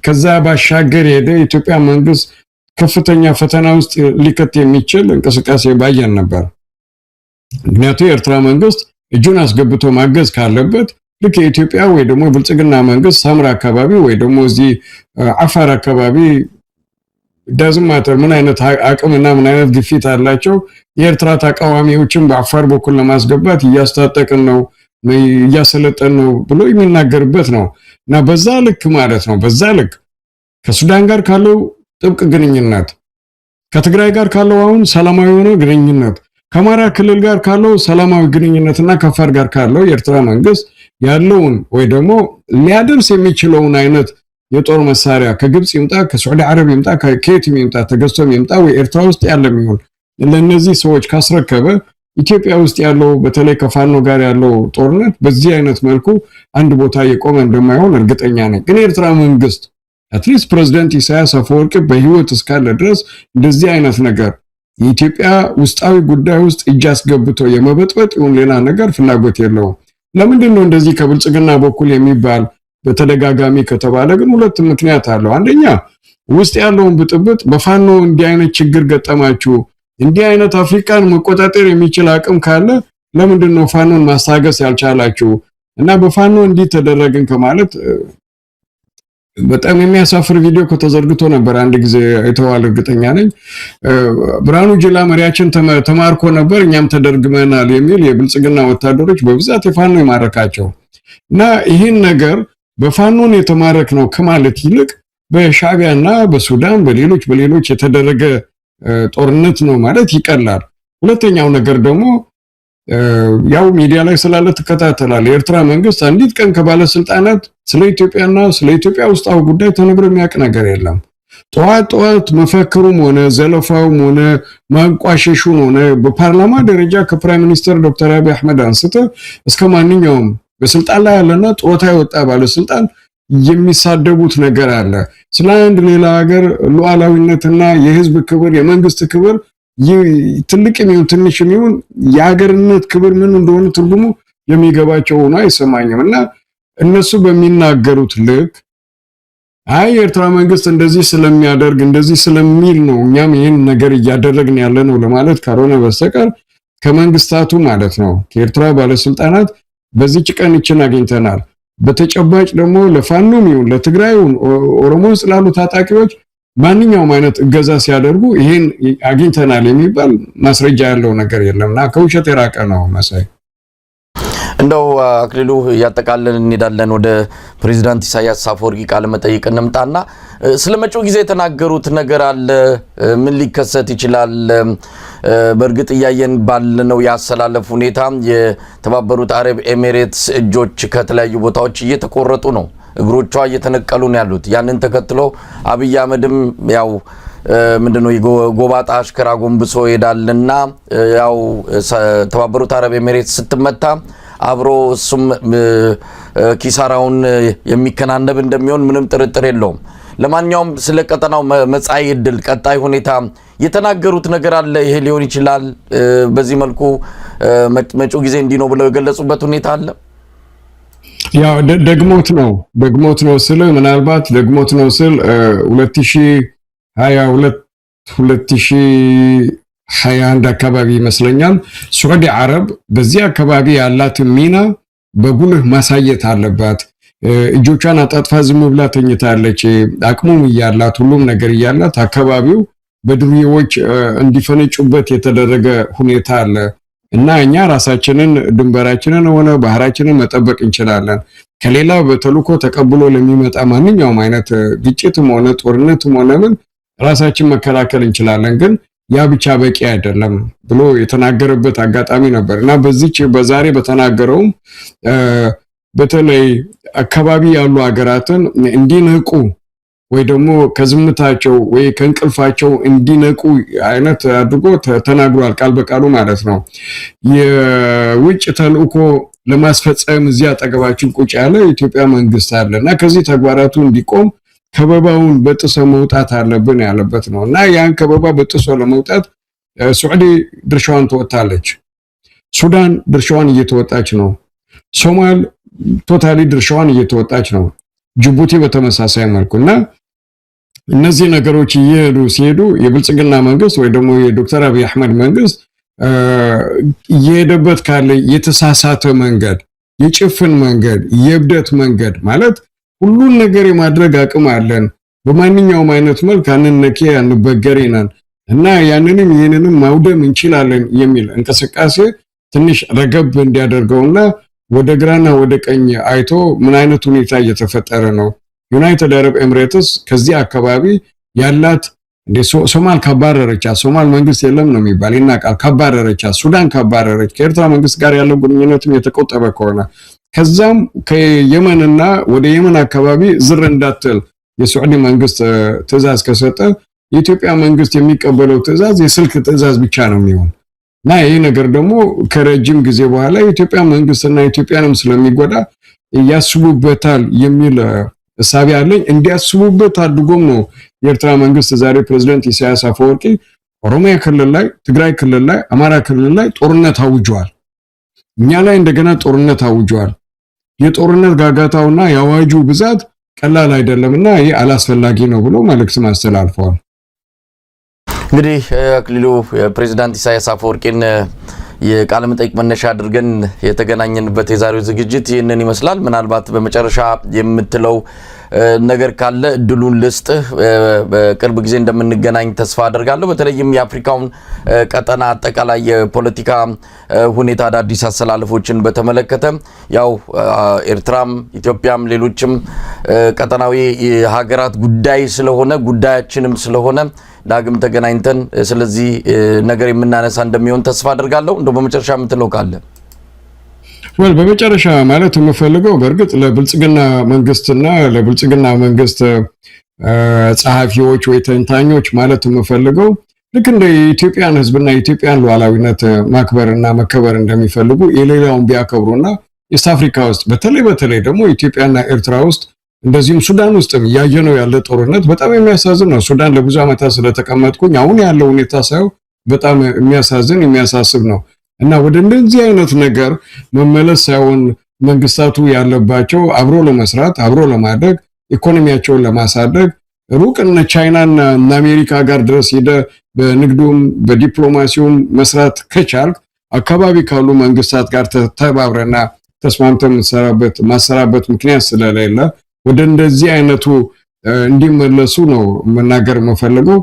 Speaker 2: ከዛ ባሻገር ሄደ ኢትዮጵያ መንግስት ከፍተኛ ፈተና ውስጥ ሊከት የሚችል እንቅስቃሴ ባየን ነበር። ምክንያቱም የኤርትራ መንግስት እጁን አስገብቶ ማገዝ ካለበት ልክ የኢትዮጵያ ወይ ደግሞ ብልጽግና መንግስት ሳምራ አካባቢ ወይ ደግሞ እዚህ አፋር አካባቢ ዳዝማተር ምን አይነት አቅምና ምን አይነት ግፊት አላቸው የኤርትራ ተቃዋሚዎችን በአፋር በኩል ለማስገባት እያስታጠቅን ነው እያሰለጠን ነው ብሎ የሚናገርበት ነው እና በዛ ልክ ማለት ነው። በዛ ልክ ከሱዳን ጋር ካለው ጥብቅ ግንኙነት ከትግራይ ጋር ካለው አሁን ሰላማዊ ሆነ ግንኙነት ከአማራ ክልል ጋር ካለው ሰላማዊ ግንኙነትና ከአፋር ጋር ካለው የኤርትራ መንግስት ያለውን ወይ ደግሞ ሊያደርስ የሚችለውን አይነት የጦር መሳሪያ ከግብጽ ይምጣ ከሳዑዲ አረብ ይምጣ ከኬት ይምጣ ተገዝቶም ይምጣ ወይ ኤርትራ ውስጥ ያለም ይሁን ለነዚህ ሰዎች ካስረከበ ኢትዮጵያ ውስጥ ያለው በተለይ ከፋኖ ጋር ያለው ጦርነት በዚህ አይነት መልኩ አንድ ቦታ የቆመ እንደማይሆን እርግጠኛ ነኝ። ግን የኤርትራ መንግስት አትሊስት ፕሬዝዳንት ኢሳያስ አፈወርቂ በህይወት እስካለ ድረስ እንደዚህ አይነት ነገር የኢትዮጵያ ውስጣዊ ጉዳይ ውስጥ እጅ አስገብቶ የመበጥበጥ ይሁን ሌላ ነገር ፍላጎት የለውም። ለምንድን ነው እንደዚህ ከብልጽግና በኩል የሚባል በተደጋጋሚ ከተባለ ግን ሁለት ምክንያት አለው። አንደኛ ውስጥ ያለውን ብጥብጥ በፋኖ እንዲህ አይነት ችግር ገጠማችሁ፣ እንዲህ አይነት አፍሪካን መቆጣጠር የሚችል አቅም ካለ ለምንድን ነው ፋኖን ማስታገስ ያልቻላችሁ እና በፋኖ እንዲህ ተደረግን ከማለት በጣም የሚያሳፍር ቪዲዮ ከተዘርግቶ ነበር። አንድ ጊዜ አይተዋል እርግጠኛ ነኝ። ብርሃኑ ጁላ መሪያችን ተማርኮ ነበር እኛም ተደርግመናል የሚል የብልጽግና ወታደሮች በብዛት የፋኖ ይማረካቸው እና ይህን ነገር በፋኖን የተማረክ ነው ከማለት ይልቅ በሻዕቢያና በሱዳን በሌሎች የተደረገ ጦርነት ነው ማለት ይቀላል። ሁለተኛው ነገር ደግሞ ያው ሚዲያ ላይ ስላለ ተከታተላል። የኤርትራ መንግስት አንዲት ቀን ከባለስልጣናት ስለ ኢትዮጵያና ስለ ኢትዮጵያ ውስጣዊ ጉዳይ ተነግሮ የሚያውቅ ነገር የለም። ጠዋት መፈክሩም ሆነ ዘለፋውም ሆነ ማንቋሸሹም ሆነ በፓርላማ ደረጃ ከፕራይም ሚኒስተር ዶክተር አብይ አህመድ አንስተ እስከ ማንኛውም በስልጣን ላይ ያለና ጦታ የወጣ ባለስልጣን የሚሳደቡት ነገር አለ። ስለ አንድ ሌላ ሀገር ሉዓላዊነትና የህዝብ ክብር የመንግስት ክብር ትልቅ የሚሆን ትንሽ የሚሆን የሀገርነት ክብር ምን እንደሆነ ትርጉሙ የሚገባቸው ሆኖ አይሰማኝም እና እነሱ በሚናገሩት ልክ አይ የኤርትራ መንግስት እንደዚህ ስለሚያደርግ እንደዚህ ስለሚል ነው እኛም ይሄን ነገር እያደረግን ያለ ነው ለማለት ካልሆነ በስተቀር ከመንግስታቱ ማለት ነው ከኤርትራ ባለስልጣናት በዚህች ቀን እችን አግኝተናል። በተጨባጭ ደግሞ ለፋኖም ይሁን ለትግራይ ኦሮሞ ስላሉ ታጣቂዎች ማንኛውም አይነት እገዛ ሲያደርጉ ይሄን አግኝተናል የሚባል ማስረጃ ያለው ነገር የለምና ከውሸት የራቀ ነው መሳይ።
Speaker 1: እንደው አክሊሉ ያጠቃለን እንሄዳለን ወደ ፕሬዝዳንት ኢሳያስ አፈወርቂ ቃለ መጠይቅ እንምጣና ስለመጪው ጊዜ የተናገሩት ነገር አለ። ምን ሊከሰት ይችላል? በእርግጥ እያየን ባለነው ያሰላለፍ ሁኔታ የተባበሩት አረብ ኤሚሬትስ እጆች ከተለያዩ ቦታዎች እየተቆረጡ ነው፣ እግሮቿ እየተነቀሉ ነው ያሉት። ያንን ተከትሎ አብይ አህመድም ያው ምንድነው የጎባጣ አሽከራ ጎንብሶ ሄዳልና ያው ተባበሩት አረብ ኤሚሬትስ ስትመታ አብሮ እሱም ኪሳራውን የሚከናነብ እንደሚሆን ምንም ጥርጥር የለውም። ለማንኛውም ስለ ቀጠናው መጻኢ ዕድል ቀጣይ ሁኔታ የተናገሩት ነገር አለ። ይሄ ሊሆን ይችላል በዚህ መልኩ መጪው ጊዜ እንዲህ ነው ብለው የገለጹበት ሁኔታ አለ።
Speaker 2: ያው ደግሞት ነው ስለ ምናልባት ደግሞት ነው ስል 2021 አካባቢ ይመስለኛል ሳዑዲ አረብ በዚህ አካባቢ ያላት ሚና በጉልህ ማሳየት አለባት። እጆቿን አጣጥፋ ዝም ብላ ተኝታለች። አቅሙም ያላት ሁሉም ነገር ያላት አካባቢው በዱርዬዎች እንዲፈነጩበት የተደረገ ሁኔታ አለ እና እኛ ራሳችንን ድንበራችንን ሆነ ባህራችንን መጠበቅ እንችላለን። ከሌላ በተልኮ ተቀብሎ ለሚመጣ ማንኛውም አይነት ግጭትም ሆነ ጦርነትም ሆነ ምን ራሳችን መከላከል እንችላለን። ግን ያ ብቻ በቂ አይደለም ብሎ የተናገረበት አጋጣሚ ነበርና በዛሬ በተናገረውም በተለይ አካባቢ ያሉ ሀገራትን እንዲነቁ ወይ ደግሞ ከዝምታቸው ወይ ከእንቅልፋቸው እንዲነቁ አይነት አድርጎ ተናግሯል። ቃል በቃሉ ማለት ነው። የውጭ ተልእኮ ለማስፈጸም እዚያ አጠገባችን ቁጭ ያለ የኢትዮጵያ መንግስት አለና ከዚህ ተግባራቱ እንዲቆም ከበባውን በጥሶ መውጣት አለብን ያለበት ነው እና ያን ከበባ በጥሶ ለመውጣት ሳዑዲ ድርሻዋን ተወጣለች። ሱዳን ድርሻዋን እየተወጣች ነው። ሶማል ቶታሊ ድርሻዋን እየተወጣች ነው። ጅቡቲ በተመሳሳይ መልኩና እነዚህ ነገሮች ሲሄዱ የብልጽግና መንግስት ወይ ደግሞ የዶክተር አብይ አህመድ መንግስት እየሄደበት ካለ የተሳሳተ መንገድ፣ የጭፍን መንገድ፣ የብደት መንገድ ማለት ሁሉን ነገር የማድረግ አቅም አለን በማንኛውም አይነት መልክ አንነኬ አንበገሬናን እና ይህንንም ማውደም እንችላለን የሚል እንቅስቃሴ ትንሽ ረገብ እንዲያደርገውና ወደ ግራና ወደ ቀኝ አይቶ ምን አይነት ሁኔታ እየተፈጠረ ነው። ዩናይትድ አረብ ኤሚሬትስ ከዚህ አካባቢ ያላት ሶማል ካባረረቻ ሶማል መንግስት የለም ነው የሚባል ይናቃል። ካባረረቻ ሱዳን ካባረረች ከኤርትራ መንግስት ጋር ያለው ግንኙነትም የተቆጠበ ከሆነ ከዛም ከየመንና ወደ የመን አካባቢ ዝር እንዳትል የሳዑዲ መንግስት ትዕዛዝ ከሰጠ የኢትዮጵያ መንግስት የሚቀበለው ትዕዛዝ የስልክ ትዕዛዝ ብቻ ነው የሚሆን እና ይሄ ነገር ደግሞ ከረጅም ጊዜ በኋላ የኢትዮጵያ መንግስትና ኢትዮጵያንም ስለሚጎዳ ያስቡበታል የሚል እሳቤ አለኝ። እንዲያስቡበት አድርጎም ነው የኤርትራ መንግስት ዛሬ ፕሬዝዳንት ኢሳያስ አፈወርቂ ኦሮሚያ ክልል ላይ፣ ትግራይ ክልል ላይ፣ አማራ ክልል ላይ ጦርነት አውጇል። እኛ ላይ እንደገና ጦርነት አውጇል። የጦርነት ጋጋታውና የአዋጁ ብዛት ቀላል አይደለምና ይህ አላስፈላጊ ነው ብሎ መልእክት ማስተላልፈዋል።
Speaker 1: እንግዲህ አክሊሉ ፕሬዝዳንት ኢሳያስ አፈወርቂን የቃለ መጠይቅ መነሻ አድርገን የተገናኘንበት የዛሬው ዝግጅት ይህንን ይመስላል። ምናልባት በመጨረሻ የምትለው ነገር ካለ እድሉን ልስጥህ። በቅርብ ጊዜ እንደምንገናኝ ተስፋ አደርጋለሁ። በተለይም የአፍሪካውን ቀጠና አጠቃላይ የፖለቲካ ሁኔታ አዳዲስ አሰላለፎችን በተመለከተ ያው ኤርትራም ኢትዮጵያም ሌሎችም ቀጠናዊ ሀገራት ጉዳይ ስለሆነ ጉዳያችንም ስለሆነ ዳግም ተገናኝተን ስለዚህ ነገር የምናነሳ እንደሚሆን ተስፋ አደርጋለሁ። እንደው በመጨረሻ የምትለው ካለ?
Speaker 2: በመጨረሻ ማለት የምፈልገው በእርግጥ ለብልጽግና መንግስትና ለብልጽግና መንግስት ጸሐፊዎች ወይ ተንታኞች ማለት የምፈልገው ልክ እንደ ኢትዮጵያን ህዝብና ኢትዮጵያን ሉዓላዊነት ማክበርና መከበር እንደሚፈልጉ የሌላውን ቢያከብሩና ኢስት አፍሪካ ውስጥ በተለይ ደግሞ ኢትዮጵያና ኤርትራ ውስጥ እንደዚህም ሱዳን ውስጥም ያየነው ያለ ጦርነት በጣም የሚያሳዝን ነው። ሱዳን ለብዙ ዓመታት ስለተቀመጥኩኝ አሁን ያለው ሁኔታ ሳይሆን በጣም የሚያሳዝን የሚያሳስብ ነው እና ወደ እንደዚህ አይነት ነገር መመለስ ሳይሆን መንግስታቱ ያለባቸው አብሮ ለመስራት አብሮ ለማደግ ኢኮኖሚያቸውን ለማሳደግ ሩቅ እነ ቻይናና አሜሪካ ጋር ድረስ ሄደ በንግዱም በዲፕሎማሲውም መስራት ከቻልክ አካባቢ ካሉ መንግስታት ጋር ተባብረና ተስማምተን ማሰራበት ምክንያት ስለሌለ ወደ እንደዚህ አይነቱ እንዲመለሱ ነው መናገር የምፈልገው።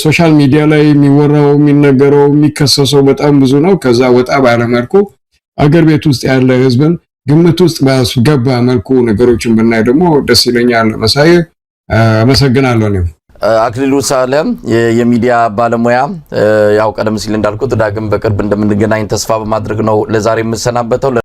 Speaker 2: ሶሻል ሚዲያ ላይ የሚወራው የሚነገረው የሚከሰሰው በጣም ብዙ ነው። ከዛ ወጣ ባለ መልኩ አገር ቤት ውስጥ ያለ ህዝብን ግምት ውስጥ ባስገባ መልኩ ነገሮችን ብናይ ደግሞ ደስ ይለኛል። መሳይ አመሰግናለሁ። ነው
Speaker 1: አክሊሉ ሳለ የሚዲያ ባለሙያ ያው ቀደም ሲል እንዳልኩት ዳግም በቅርብ እንደምንገናኝ ተስፋ በማድረግ ነው ለዛሬ የምሰናበተው።